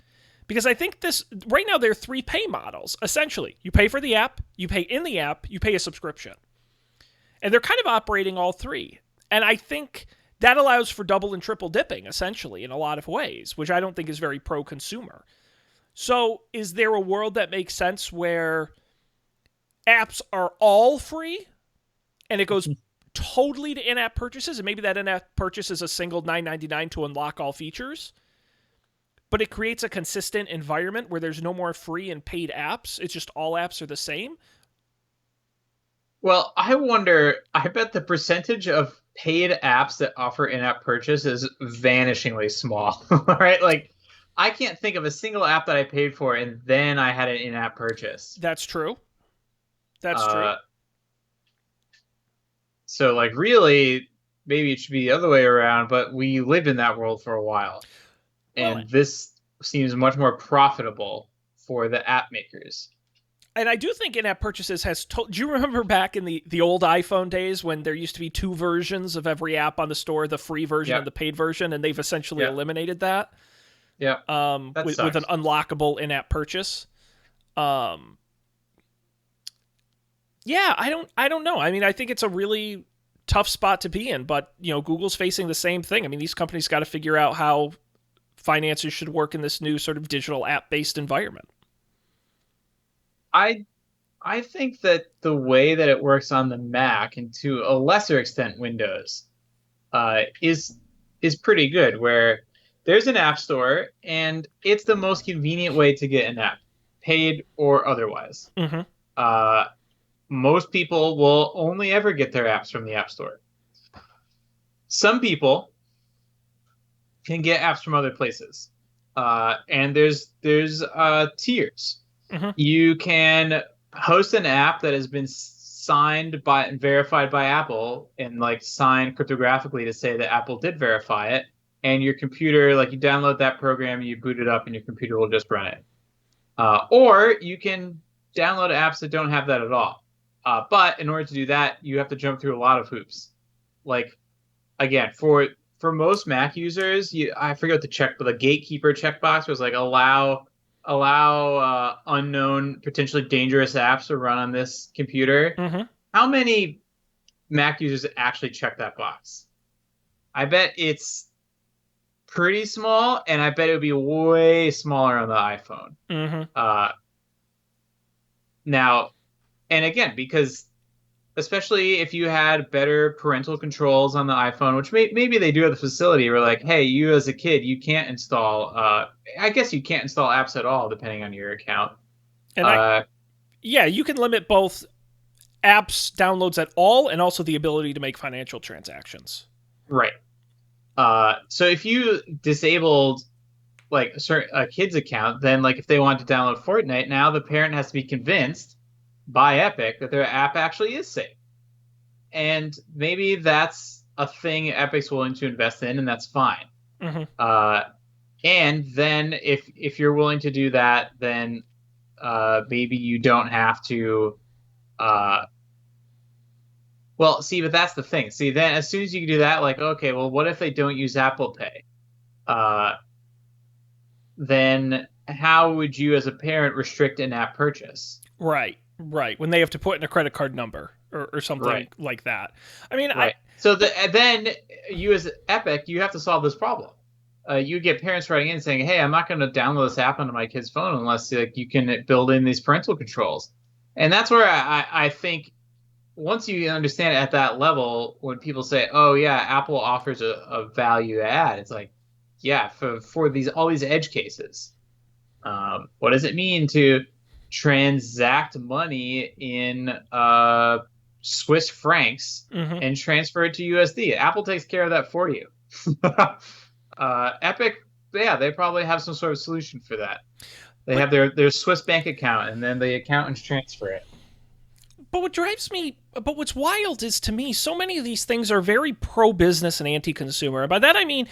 S1: Because I think this right now there are three pay models. Essentially, you pay for the app, you pay in the app, you pay a subscription. And they're kind of operating all three. And I think that allows for double and triple dipping, essentially, in a lot of ways, which I don't think is very pro consumer. So, is there a world that makes sense where apps are all free and it goes totally to in app purchases? And maybe that in app purchase is a single $9.99 to unlock all features, but it creates a consistent environment where there's no more free and paid apps. It's just all apps are the same.
S2: Well, I wonder, I bet the percentage of paid apps that offer in-app purchase is vanishingly small, right? Like, I can't think of a single app that I paid for and then I had an in-app purchase.
S1: That's true. That's true.
S2: Uh, so like really, maybe it should be the other way around, but we lived in that world for a while,
S1: Well,
S2: and this seems much more profitable for the app makers.
S1: and I do think in-app purchases has. Do you remember back in the old iPhone days when there used to be two versions of every app on the store, the free version and
S2: Yep,
S1: the paid version, and they've essentially
S2: yep,
S1: eliminated that
S2: yep. That
S1: with an
S2: sucks.
S1: unlockable in-app purchase. Um, yeah, I don't know. I mean, I think it's a really tough spot to be in, but Google's facing the same thing. I mean, these companies got to figure out how finances should work in this new sort of digital app-based environment.
S2: I I think that the way that it works on the Mac and to a lesser extent Windows is pretty good. Where there's an app store and it's the most convenient way to get an app, paid or otherwise.
S1: Mm-hmm.
S2: Uh, Most people will only ever get their apps from the App Store. Some people can get apps from other places, and there's tiers.
S1: Mm-hmm.
S2: You can host an app that has been signed by and verified by Apple, and like signed cryptographically to say that Apple did verify it. And your computer, like you download that program, you boot it up, and your computer will just run it. Or you can download apps that don't have that at all. But in order to do that, you have to jump through a lot of hoops. Like again, for most Mac users, I forget what the check, but the gatekeeper checkbox was like allow unknown, potentially dangerous apps to run on this computer.
S1: Mm-hmm.
S2: How many Mac users actually check that box? I bet it's pretty small, and I bet it would be way smaller on the iPhone.
S1: Mm-hmm.
S2: Uh, Now, and again, because especially if you had better parental controls on the iPhone, which maybe they do at the facility, where like, hey, you as a kid, you can't install. I guess you can't install apps at all, depending on your account.
S1: And
S2: Uh,
S1: yeah, you can limit both apps downloads at all and also the ability to make financial transactions.
S2: right. So if you disabled like a kid's account, then like if they want to download Fortnite, now the parent has to be convinced by Epic that their app actually is safe. And maybe that's a thing Epic's willing to invest in, and that's fine.
S1: Mm-hmm.
S2: And then if you're willing to do that, then maybe you don't have to. Well, see, but that's the thing. See, then as soon as you do that, like, okay, well, what if they don't use Apple Pay? Uh, then how would you, as a parent, restrict in-app purchase?
S1: Right, right. When they have to put in a credit card number or something
S2: Right,
S1: like that. I mean,
S2: right. So then you, as Epic, you have to solve this problem. You get parents writing in saying, "Hey, I'm not going to download this app onto my kid's phone unless like you can build in these parental controls." And that's where I think once you understand it at that level, when people say, "Oh yeah, Apple offers a value add," it's like, yeah, for these all these edge cases, what does it mean to transact money in Swiss francs
S1: mm-hmm.
S2: and transfer it to USD? Apple takes care of that for you. Epic, yeah, they probably have some sort of solution for that. They
S1: But
S2: have their Swiss bank account, and then the accountants transfer it.
S1: But what's wild is, to me, so many of these things are very pro-business and anti-consumer. And by that I mean,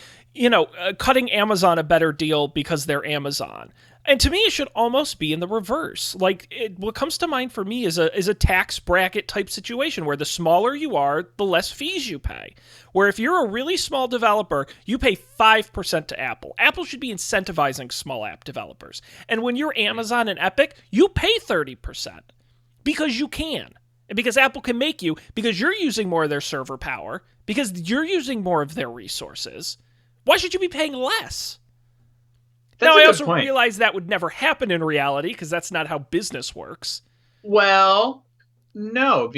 S1: cutting Amazon a better deal because they're Amazon. And to me, it should almost be in the reverse. Like, what comes to mind for me is a tax bracket type situation where the smaller you are, the less fees you pay. Where if you're a really small developer, you pay 5% to Apple. Apple should be incentivizing small app developers. And when you're Amazon and Epic, you pay 30%. Because you can. And because Apple can make you, because you're using more of their server power, because you're using more of their resources. Why should you be paying less?
S2: That's
S1: now,
S2: a
S1: I
S2: good
S1: also
S2: point.
S1: realize that would never happen in reality, because that's not how business works.
S2: Well, no.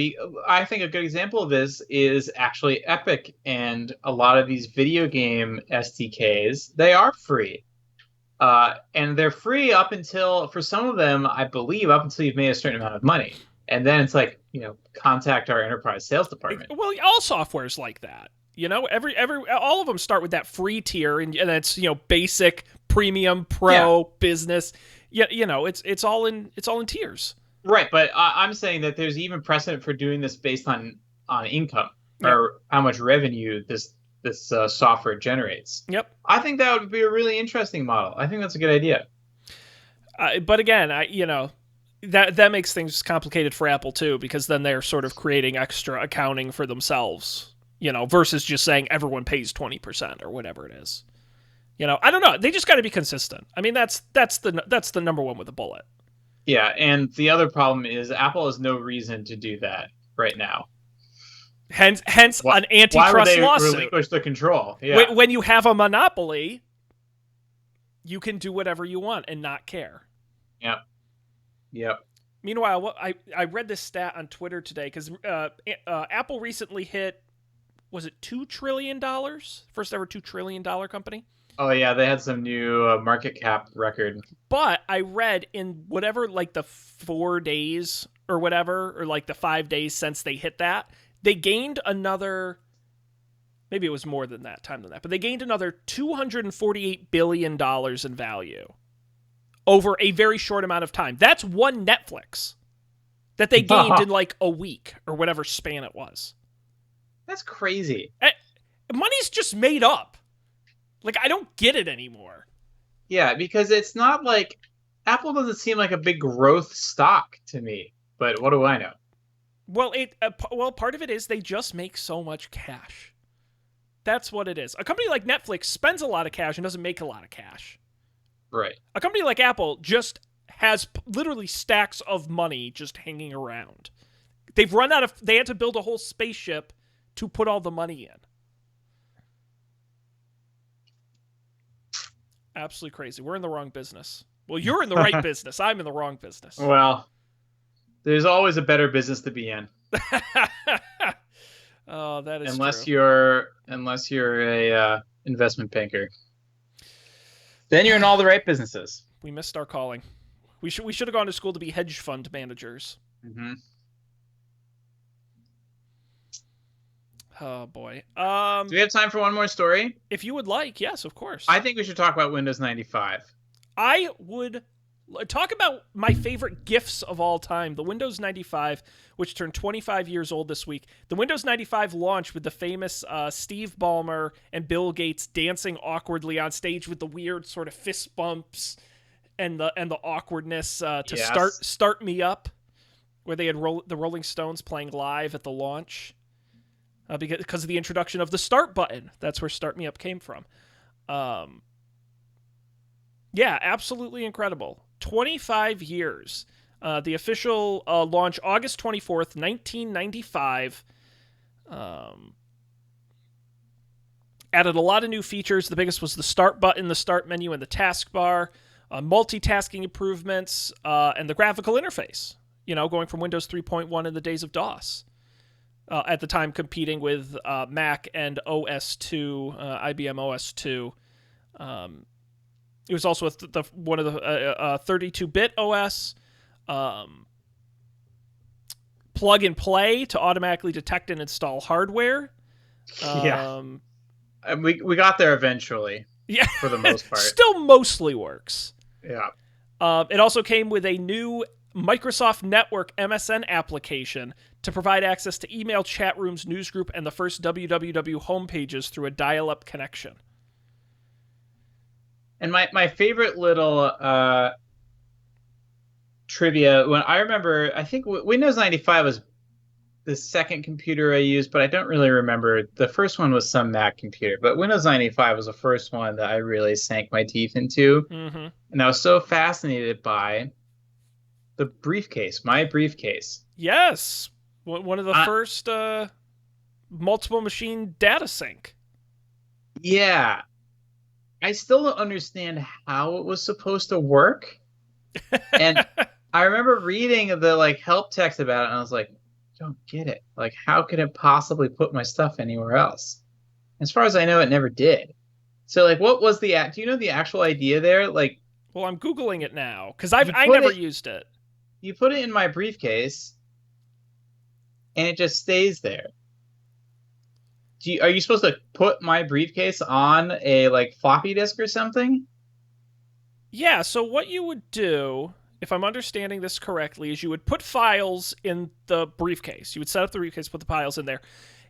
S2: I think a good example of this is actually Epic, and a lot of these video game SDKs. They are free. And they're free up until, for some of them, I believe, up until you've made a certain amount of money. And then it's like, contact our enterprise sales department.
S1: Well, all software's like that. All of them start with that free tier, and it's basic, premium, pro, business. It's all in tiers.
S2: Right, but I'm saying that there's even precedent for doing this based on income or how much revenue this software generates.
S1: Yep.
S2: I think that would be a really interesting model. I think that's a good idea.
S1: But again, that makes things complicated for Apple too, because then they're sort of creating extra accounting for themselves, versus just saying everyone pays 20% or whatever it is. I don't know. They just got to be consistent. I mean, that's the number one with a bullet.
S2: Yeah, and the other problem is Apple has no reason to do that right now.
S1: Hence an antitrust
S2: why would they
S1: lawsuit.
S2: Relinquish the control? Yeah.
S1: When you have a monopoly, you can do whatever you want and not care.
S2: Yep.
S1: Meanwhile, I read this stat on Twitter today, because Apple recently hit, was it $2 trillion? First ever $2 trillion company?
S2: Oh, yeah, they had some new market cap record.
S1: But I read in whatever, like the 4 days or whatever, or like the 5 days since they hit that, they gained another, maybe it was more than that, but they gained another $248 billion in value over a very short amount of time. That's one Netflix that they gained in like a week or whatever span it was.
S2: That's crazy.
S1: Money's just made up. Like, I don't get it anymore.
S2: Yeah, because it's not like Apple doesn't seem like a big growth stock to me. But what do I know?
S1: Well, part of it is they just make so much cash. That's what it is. A company like Netflix spends a lot of cash and doesn't make a lot of cash.
S2: Right.
S1: A company like Apple just has literally stacks of money just hanging around. They had to build a whole spaceship to put all the money in. Absolutely crazy. We're in the wrong business. Well, you're in the right business. I'm in the wrong business.
S2: Well, there's always a better business to be in.
S1: Oh, that is
S2: true. Unless you're a investment banker. Then you're in all the right businesses.
S1: We missed our calling. We should have gone to school to be hedge fund managers.
S2: Mm-hmm.
S1: Oh, boy.
S2: Do we have time for one more story?
S1: If you would like, yes, of course.
S2: I think we should talk about Windows 95.
S1: I would talk about my favorite GIFs of all time. The Windows 95, which turned 25 years old this week. The Windows 95 launched with the famous Steve Ballmer and Bill Gates dancing awkwardly on stage with the weird sort of fist bumps and the awkwardness to start Me Up, where they had the Rolling Stones playing live at the launch. Because of the introduction of the start button. That's where Start Me Up came from. Yeah, absolutely incredible. 25 years. The official launch, August 24th, 1995. Added a lot of new features. The biggest was the start button, the start menu, and the taskbar. Multitasking improvements, and the graphical interface. Going from Windows 3.1 in the days of DOS. At the time, competing with Mac and OS2, IBM OS2. It was also one of the 32-bit OS. Plug and play to automatically detect and install hardware.
S2: Yeah. We got there eventually.
S1: Yeah.
S2: For the most part.
S1: Still mostly works.
S2: Yeah.
S1: It also came with a new Microsoft Network MSN application to provide access to email, chat rooms, newsgroup, and the first www homepages through a dial-up connection.
S2: And my favorite little trivia, when I remember, I think Windows 95 was the second computer I used, but I don't really remember. The first one was some Mac computer, but Windows 95 was the first one that I really sank my teeth into.
S1: Mm-hmm.
S2: And I was so fascinated by the briefcase, my briefcase.
S1: Yes, one of the
S2: I,
S1: first multiple machine data sync.
S2: yeah, I still don't understand how it was supposed to work. And I remember reading the like help text about it, and I was like, I don't get it. Like, how could it possibly put my stuff anywhere else? As far as I know, it never did. So, like, what was the do you know the actual idea there? Like,
S1: Well, I'm googling it now because
S2: you
S1: I
S2: put
S1: never
S2: it
S1: used it.
S2: you put it in my briefcase, and it just stays there. Are you supposed to put my briefcase on a like floppy disk or something?
S1: Yeah, so what you would do, if I'm understanding this correctly, is you would put files in the briefcase. You would set up the briefcase, put the files in there.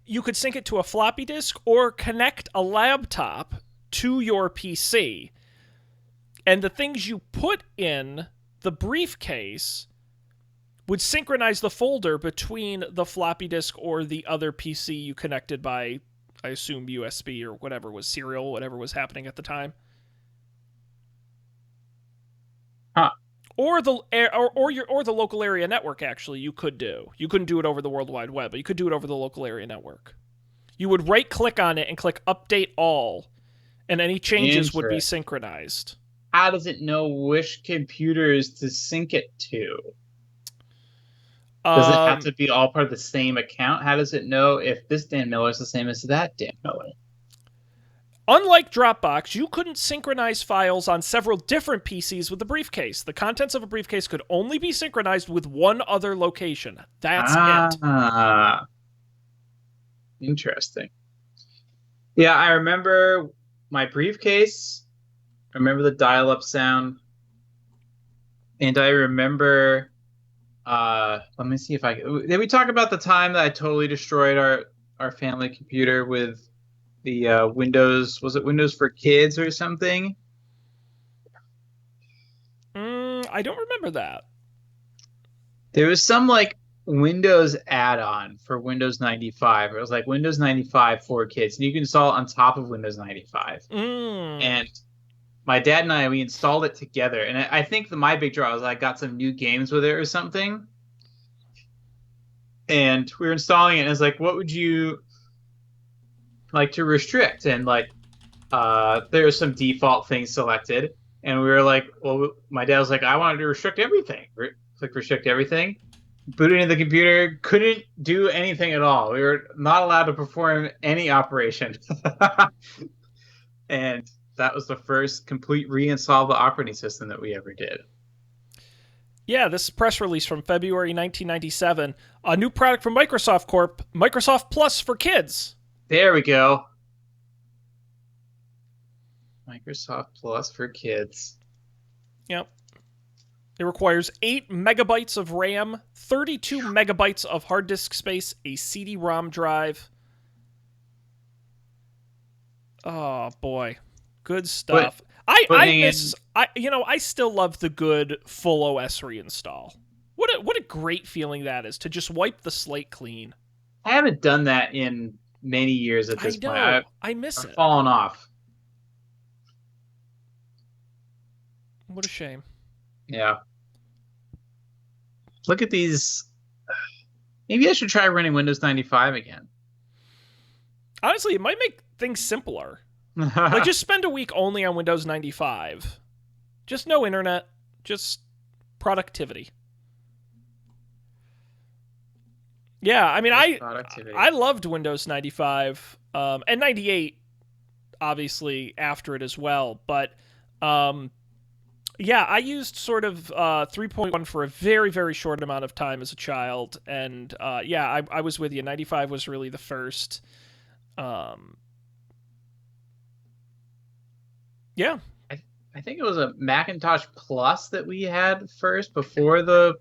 S1: You could sync it to a floppy disk or connect a laptop to your PC. And the things you put in the briefcase would synchronize the folder between the floppy disk or the other PC you connected by, I assume, USB or whatever was serial, whatever was happening at the time.
S2: Huh.
S1: Or the local area network. Actually, you couldn't do it over the World Wide Web, but you could do it over the local area network. You would right click on it and click update all, and any changes would be synchronized.
S2: How does it know which computers to sync it to? Does it have to be all part of the same account? How does it know if this Dan Miller is the same as that Dan Miller?
S1: Unlike Dropbox, you couldn't synchronize files on several different PCs with the briefcase. The contents of a briefcase could only be synchronized with one other location. That's it.
S2: Interesting. Yeah, I remember my briefcase. I remember the dial-up sound. And I remember let me see if I did we talk about the time that I totally destroyed our family computer with the Windows, was it Windows for Kids or something?
S1: I don't remember that.
S2: There was some like Windows add-on for Windows 95. It was like Windows 95 for kids, and you can install it on top of Windows 95. And my dad and we installed it together. And I think my big draw was I got some new games with it or something. And we were installing it, and it's like, what would you like to restrict? And like, there are some default things selected. And we were like, well, my dad was like, I wanted to restrict everything. Click restrict everything. Booted into the computer, couldn't do anything at all. We were not allowed to perform any operation. And that was the first complete reinstall of the operating system that we ever did.
S1: Yeah, this press release from February 1997. A new product from Microsoft Corp. Microsoft Plus for kids.
S2: There we go. Microsoft Plus for kids.
S1: Yep. It requires 8 megabytes of RAM, 32 megabytes of hard disk space, a CD-ROM drive. Oh boy, good stuff. I still love the good full OS reinstall. What a great feeling that is to just wipe the slate clean.
S2: I haven't done that in many years at this point.
S1: I miss it.
S2: Fallen off.
S1: What a shame.
S2: Yeah. Look at these. Maybe I should try running Windows 95 again.
S1: Honestly, it might make things simpler. Like, just spend a week only on Windows 95. Just no internet. Just productivity. Yeah, I mean, I loved Windows 95 and 98, obviously, after it as well. But, yeah, I used sort of 3.1 for a very, very short amount of time as a child. And, yeah, I was with you. 95 was really the first. Yeah.
S2: I think it was a Macintosh Plus that we had first before the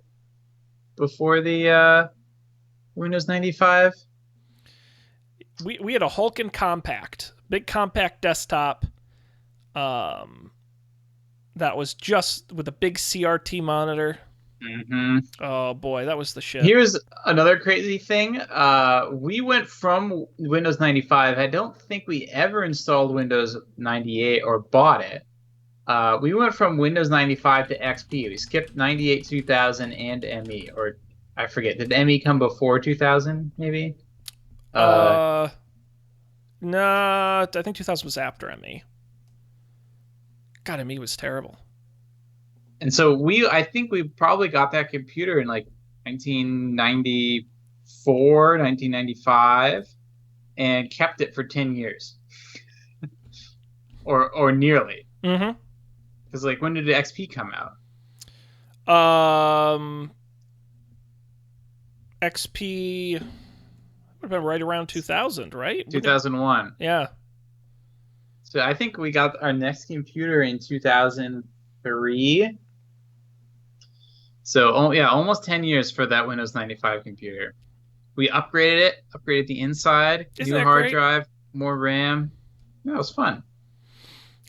S2: before the Windows 95?
S1: We had a Hulk compact, big compact desktop. Um, that was just with a big CRT monitor.
S2: Mm-hmm.
S1: Oh boy, that was the shit.
S2: Here's another crazy thing. We went from Windows 95. I don't think we ever installed Windows 98 or bought it. We went from Windows 95 to XP. We skipped 98, 2000, and ME. Or I forget. Did ME come before 2000, maybe? Uh,
S1: Uh, nah, I think 2000 was after ME. God, ME was terrible.
S2: and so I think we probably got that computer in like 1994, 1995, and kept it for 10 years, or nearly.
S1: Mm-hmm.
S2: Because like, when did the XP come out?
S1: Um, XP would have been right around 2000, right?
S2: 2001.
S1: Yeah.
S2: So I think we got our next computer in 2003. So, oh yeah, almost 10 years for that Windows 95 computer. We upgraded the inside,
S1: Isn't
S2: new
S1: that
S2: hard
S1: great?
S2: drive, more RAM. Yeah, it was fun.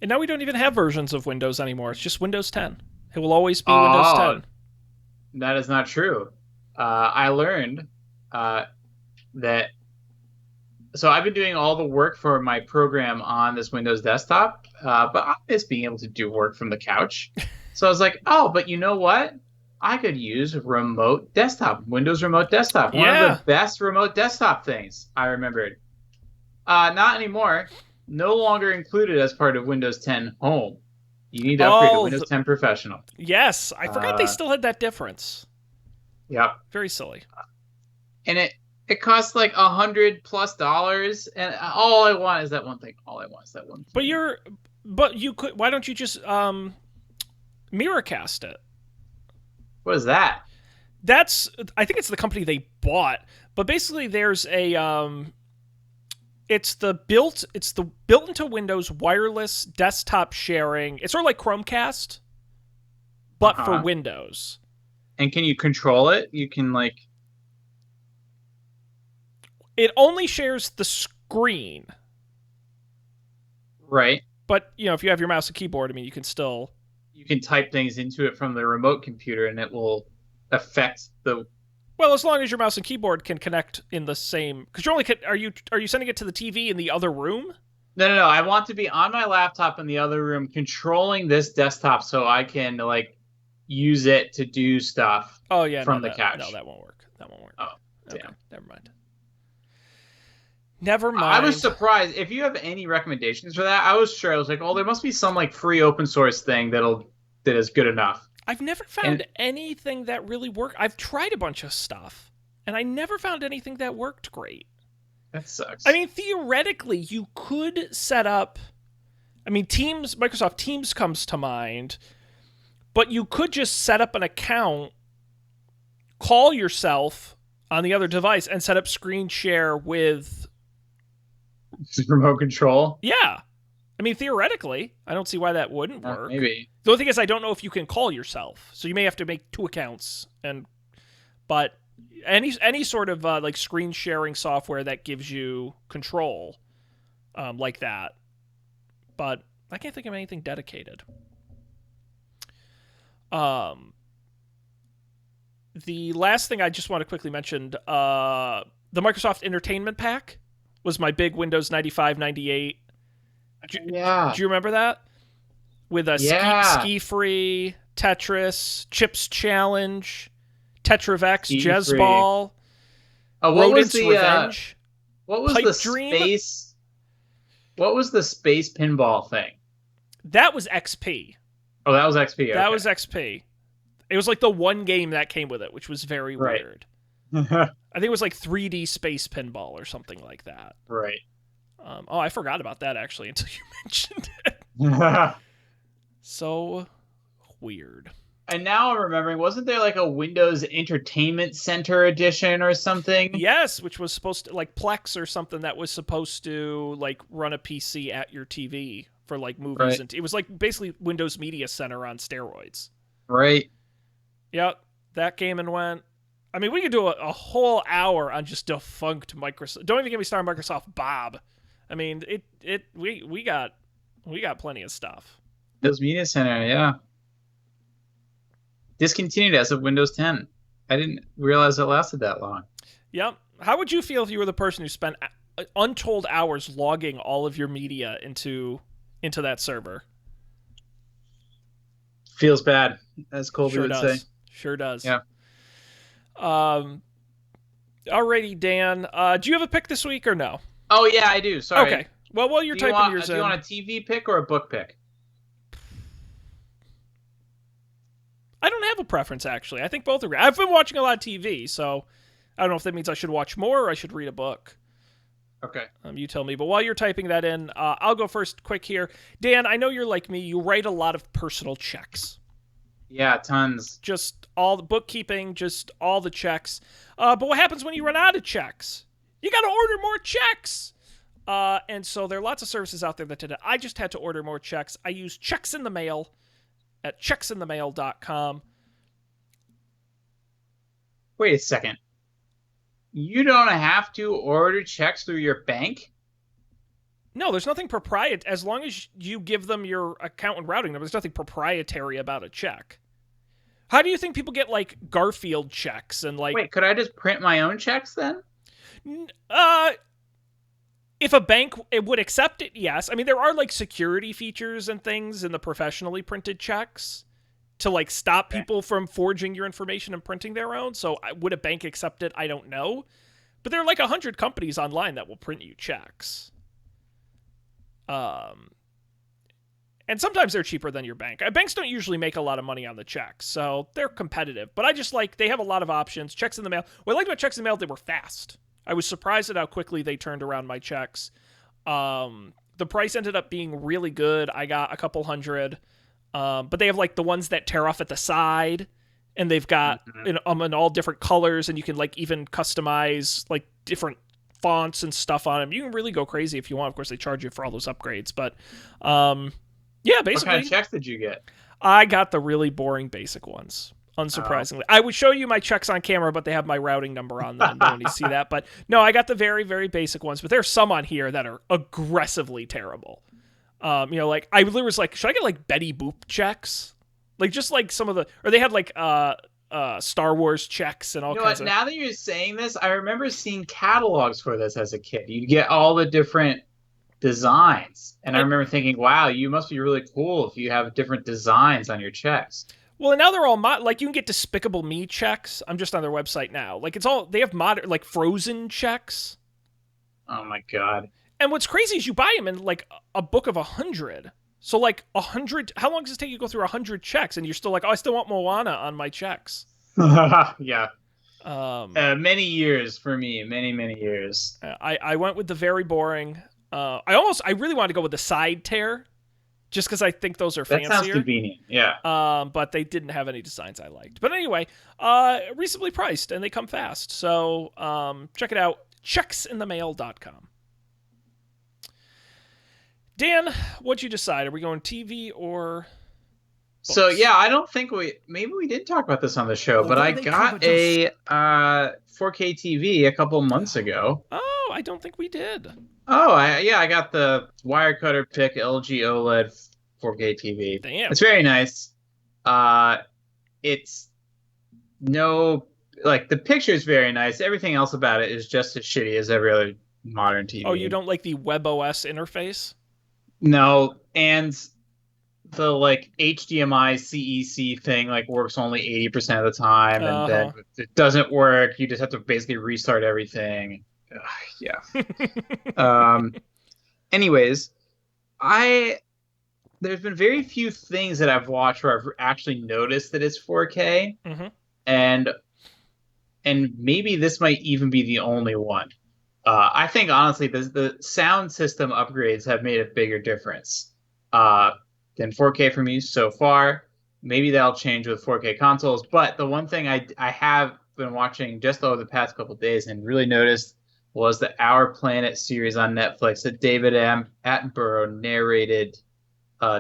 S1: And now we don't even have versions of Windows anymore. It's just Windows 10. It will always be Windows
S2: Oh,
S1: 10.
S2: that is not true. I learned that. So I've been doing all the work for my program on this Windows desktop, but I miss being able to do work from the couch. So I was like, oh, but you know what? I could use remote desktop, Windows Remote Desktop, one of
S1: Yeah.
S2: the best remote desktop things I remembered. Not anymore. No longer included as part of Windows 10 Home. You need to upgrade to
S1: Oh,
S2: Windows 10 Professional.
S1: yes. I forgot they
S2: Uh,
S1: still had that difference.
S2: yep.
S1: Very silly.
S2: And it costs like $100+, and all I want is that one thing. All I want is that one thing.
S1: But you could. Why don't you just Miracast it?
S2: What is that?
S1: I think it's the company they bought. But basically, there's a it's the built into Windows wireless desktop sharing. It's sort of like Chromecast, but for Windows.
S2: And can you control it? You can like.
S1: It only shares the screen.
S2: Right.
S1: But, if you have your mouse and keyboard, I mean, you can still.
S2: You can type things into it from the remote computer, and it will affect the.
S1: Well, as long as your mouse and keyboard can connect in the same, because you're only are you sending it to the TV in the other room?
S2: No. I want to be on my laptop in the other room, controlling this desktop, so I can like use it to do stuff.
S1: Oh yeah,
S2: from the couch.
S1: No, that won't work. That won't work.
S2: Oh,
S1: okay,
S2: damn.
S1: Never mind. Never mind.
S2: I was surprised. If you have any recommendations for that, I was sure. I was like, oh, there must be some like free open source thing that is good enough.
S1: I've never found anything that really worked. I've tried a bunch of stuff, and I never found anything that worked great.
S2: That sucks.
S1: I mean, theoretically, you could set up. I mean, Microsoft Teams comes to mind, but you could just set up an account, call yourself on the other device, and set up screen share with
S2: remote control.
S1: Yeah. I mean, theoretically, I don't see why that wouldn't work.
S2: Maybe.
S1: The only thing is, I don't know if you can call yourself, so you may have to make 2 accounts. But any sort of like screen sharing software that gives you control, like that. But I can't think of anything dedicated. The last thing I just want to quickly mention, the Microsoft Entertainment Pack was my big Windows 95, 98.
S2: Yeah.
S1: Do you remember that? With a Ski Free, Tetris, Chips Challenge, Tetravex, Jez Ball, Rodent's Revenge.
S2: What was
S1: Pipe
S2: the
S1: Dream?
S2: space? What was the space pinball thing?
S1: That was XP.
S2: Oh, that was XP. Okay.
S1: That was XP. It was like the one game that came with it, which was very weird. I think it was like 3D Space Pinball or something like that.
S2: Right.
S1: I forgot about that actually until you mentioned it. So weird.
S2: And now I'm remembering, wasn't there like a Windows Entertainment Center edition or something?
S1: Yes, which was supposed to, like Plex or something, that was supposed to like run a PC at your TV for like movies.
S2: Right.
S1: And it was like basically Windows Media Center on steroids.
S2: Right.
S1: Yep, that came and went. I mean, we could do a whole hour on just defunct Microsoft. Don't even get me started on Microsoft Bob. I mean, we got plenty of stuff.
S2: Windows Media Center, yeah. Discontinued as of Windows 10. I didn't realize it lasted that long.
S1: Yep. How would you feel if you were the person who spent untold hours logging all of your media into that server?
S2: Feels bad, as Colby
S1: Sure
S2: would say.
S1: does. Sure does.
S2: Yeah.
S1: Um. Alrighty, Dan. Do you have a pick this week or no?
S2: Oh yeah, I do. Sorry.
S1: Okay. Well, while you're
S2: Do you
S1: typing
S2: want
S1: yours
S2: do you
S1: in,
S2: want a TV pick or a book pick?
S1: I don't have a preference actually. I think both are great. I've been watching a lot of TV, so I don't know if that means I should watch more or I should read a book.
S2: Okay.
S1: You tell me. But while you're typing that in, I'll go first quick here. Dan, I know you're like me. You write a lot of personal checks.
S2: Yeah, tons.
S1: Just all the bookkeeping, just all the checks. But what happens when you run out of checks? You got to order more checks. And so there are lots of services out there that did it. I just had to order more checks. I use Checks in the Mail at checksinthemail.com.
S2: Wait a second. You don't have to order checks through your bank?
S1: No, there's nothing proprietary. As long as you give them your account and routing number, there's nothing proprietary about a check. How do you think people get like Garfield checks and like?
S2: Wait, could I just print my own checks then?
S1: If a bank it would accept it, yes. I mean, there are like security features and things in the professionally printed checks to like stop people from forging your information and printing their own. So would a bank accept it? I don't know. But there are like 100 companies online that will print you checks. And sometimes they're cheaper than your bank. Banks don't usually make a lot of money on the checks, so they're competitive. But I just like, they have a lot of options. Checks in the mail. What I liked about Checks in the Mail, they were fast. I was surprised at how quickly they turned around my checks. The price ended up being really good. I got a couple hundred. But they have like the ones that tear off at the side, and they've got in all different colors, and you can like even customize like different fonts and stuff on them. You can really go crazy if you want. Of course, they charge you for all those upgrades, but yeah, basically.
S2: What kind of checks did you get?
S1: I got the really boring basic ones. Unsurprisingly, I would show you my checks on camera, but they have my routing number on them. No one needs to see that. But no, I got the very, very basic ones. But there's some on here that are aggressively terrible. Like I literally was like, should I get like Betty Boop checks? Like just like some of the, or they had like Star Wars checks and all kinds of.
S2: Now that you're saying this, I remember seeing catalogs for this as a kid. You get all the different designs, and I remember thinking, wow, you must be really cool if you have different designs on your checks.
S1: Well, and now they're all like you can get Despicable Me checks. I'm just on their website now. Like it's all, they have modern, like Frozen checks.
S2: Oh my god.
S1: And what's crazy is you buy them in like a book of 100. So like 100, how long does it take you to go through 100 checks? And you're still like, oh, I still want Moana on my checks.
S2: Yeah.
S1: Many
S2: years for me, many years.
S1: I went with the very boring. I really wanted to go with the side tear, just because I think those are fancier.
S2: That sounds convenient, yeah.
S1: But they didn't have any designs I liked. But anyway, reasonably priced, and they come fast. So check it out, checksinthemail.com. Dan, what'd you decide? Are we going TV or books?
S2: So yeah, I don't think maybe we did talk about this on the show, but I got a 4K TV a couple months ago.
S1: Oh, I don't think we did.
S2: Oh, I got the Wirecutter Pick LG OLED 4K TV.
S1: Damn.
S2: It's very nice. It's the picture is very nice. Everything else about it is just as shitty as every other modern TV.
S1: Oh, you don't like the WebOS interface?
S2: No, and the HDMI CEC thing works only 80% of the time, and then if it doesn't work, you just have to basically restart everything. Yeah. Anyways, there's been very few things that I've watched where I've actually noticed that it's 4K, and maybe this might even be the only one. I think honestly, the sound system upgrades have made a bigger difference than 4K for me so far. Maybe that'll change with 4K consoles. But the one thing I have been watching just over the past couple of days and really noticed was the Our Planet series on Netflix that David Attenborough narrated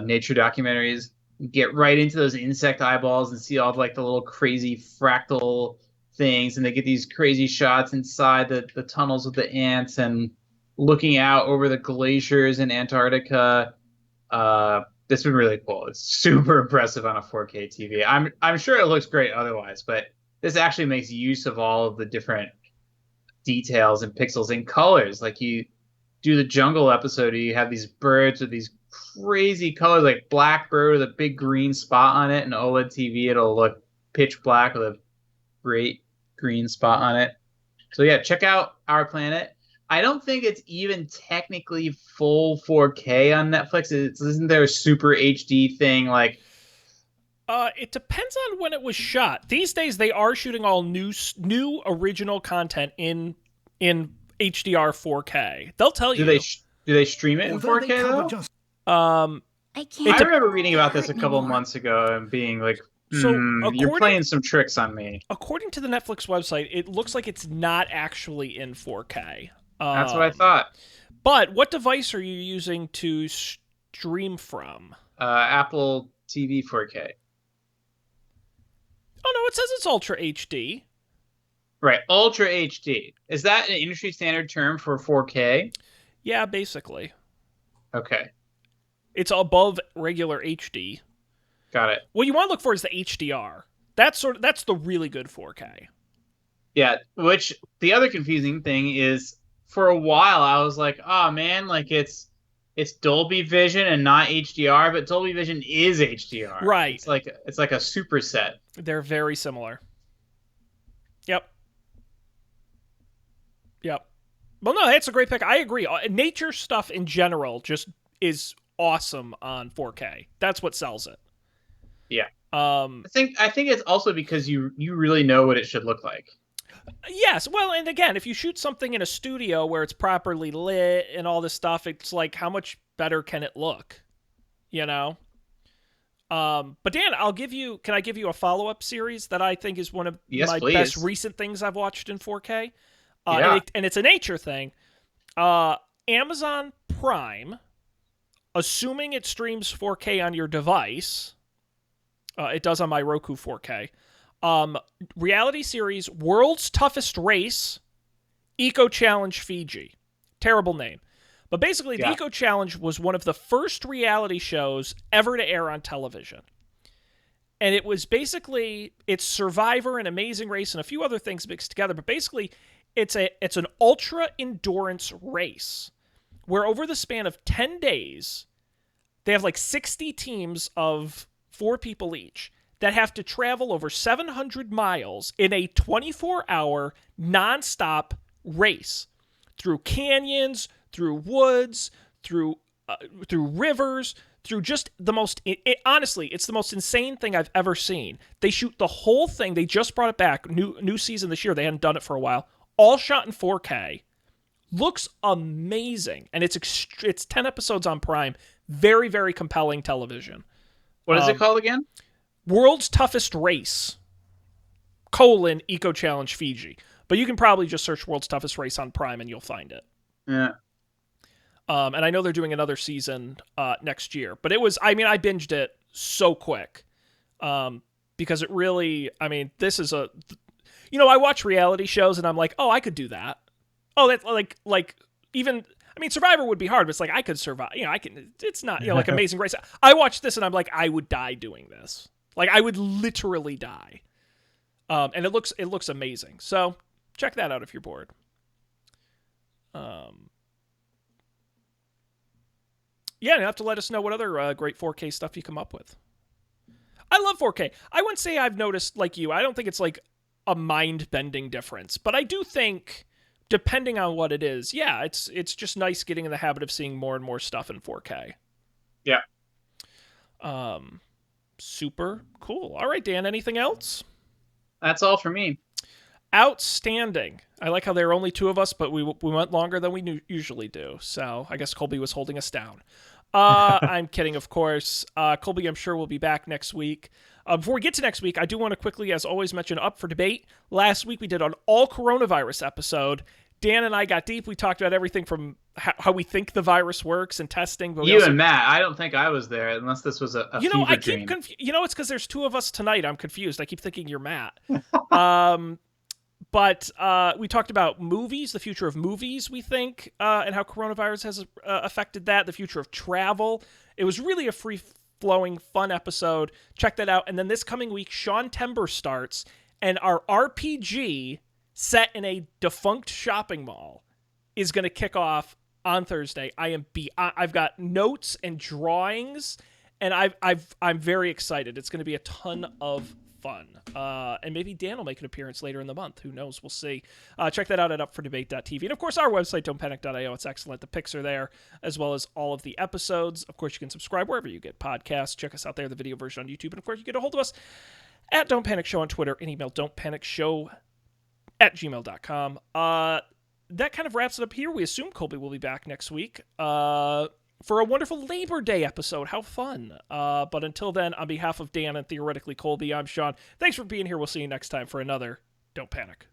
S2: nature documentaries. Get right into those insect eyeballs and see all the little crazy fractal things, and they get these crazy shots inside the tunnels with the ants and looking out over the glaciers in Antarctica. This has been really cool. It's super impressive on a 4K TV. I'm sure it looks great otherwise, but this actually makes use of all of the different details and pixels and colors. Like you do the jungle episode, you have these birds with these crazy colors, like black bird with a big green spot on it, and OLED TV, it'll look pitch black with a great green spot on it. So yeah, check out Our Planet. I don't think it's even technically full 4K on Netflix. Isn't there a super HD thing like?
S1: It depends on when it was shot. These days, they are shooting all new original content in HDR 4K. They'll tell you.
S2: Do they stream it in 4K though? I remember reading about this a couple of months ago and being like, you're playing some tricks on me.
S1: According to the Netflix website, it looks like it's not actually in 4K.
S2: That's what I thought.
S1: But what device are you using to stream from?
S2: Apple TV 4K.
S1: Oh, no, it says it's Ultra HD.
S2: Right, Ultra HD. Is that an industry standard term for 4K?
S1: Yeah, basically.
S2: Okay.
S1: It's above regular HD.
S2: Got it.
S1: What you want to look for is the HDR. That's the really good 4K.
S2: Yeah, which the other confusing thing is for a while I was like, oh man, like it's Dolby Vision and not HDR, but Dolby Vision is HDR.
S1: Right.
S2: It's like a superset.
S1: They're very similar. Yep. Well, no, that's a great pick. I agree. Nature stuff in general just is awesome on 4K. That's what sells it.
S2: Yeah. I think it's also because you really know what it should look like.
S1: Yes. Well, and again, if you shoot something in a studio where it's properly lit and all this stuff, it's like, how much better can it look? You know? But Dan, can I give you a follow-up series that I think is one of my best recent things I've watched in 4K? And it's a nature thing. Amazon Prime, assuming it streams 4K on your device, it does on my Roku 4K. Reality series World's Toughest Race, Eco Challenge Fiji. Terrible name. But basically, the Eco Challenge was one of the first reality shows ever to air on television. And it was basically, it's Survivor and Amazing Race and a few other things mixed together. But basically, it's an ultra endurance race where over the span of 10 days, they have like 60 teams of 4 people each that have to travel over 700 miles in a 24-hour nonstop race through canyons, through woods, through rivers, through just the most... honestly, it's the most insane thing I've ever seen. They shoot the whole thing. They just brought it back. New season this year. They hadn't done it for a while. All shot in 4K. Looks amazing. And it's 10 episodes on Prime. Very, very compelling television.
S2: What is it called again?
S1: World's Toughest Race, Eco Challenge Fiji. But you can probably just search World's Toughest Race on Prime and you'll find it.
S2: Yeah.
S1: And I know they're doing another season next year. But I binged it so quick. Because it really, this is I watch reality shows and I'm like, oh, I could do that. Oh, that's like even... Survivor would be hard, but it's like I could survive. It's not, like Amazing Race. I watched this and I'm like, I would die doing this. Like I would literally die. And it looks amazing. So check that out if you're bored. You have to let us know what other great 4K stuff you come up with. I love 4K. I wouldn't say I've noticed like you. I don't think it's like a mind-bending difference, but I do think, depending on what it is, it's just nice getting in the habit of seeing more and more stuff in 4K.
S2: Yeah.
S1: Super cool. All right, Dan, anything else?
S2: That's all for me.
S1: Outstanding. I like how there are only 2 of us, but we went longer than we usually do. So I guess Colby was holding us down. I'm kidding, of course. Colby, I'm sure, will be back next week. Before we get to next week, I do want to quickly, as always, mention Up for Debate. Last week we did an all coronavirus episode. Dan and I got deep. We talked about everything from how we think the virus works and testing. But
S2: and Matt, I don't think I was there unless this was a fever
S1: I
S2: dream.
S1: keep it's because there's 2 of us tonight. I'm confused. I keep thinking you're Matt. But we talked about movies, the future of movies, we think, and how coronavirus has affected that, the future of travel. It was really a free-flowing, fun episode. Check that out. And then this coming week, Sean Tember starts, and our RPG set in a defunct shopping mall is going to kick off on Thursday. I've got notes and drawings, and I'm very excited. It's going to be a ton of fun. And maybe Dan will make an appearance later in the month. Who knows? We'll see. Check that out at upfordebate.tv. And of course, our website, don'tpanic.io. It's excellent. The pics are there, as well as all of the episodes. Of course, you can subscribe wherever you get podcasts. Check us out there, the video version on YouTube. And of course, you get a hold of us at Don't Panic Show on Twitter and email don'tpanicshow@gmail.com. That kind of wraps it up here. We assume Colby will be back next week for a wonderful Labor Day episode. How fun. But until then, on behalf of Dan and theoretically Colby, I'm Sean. Thanks for being here. We'll see you next time for another Don't Panic.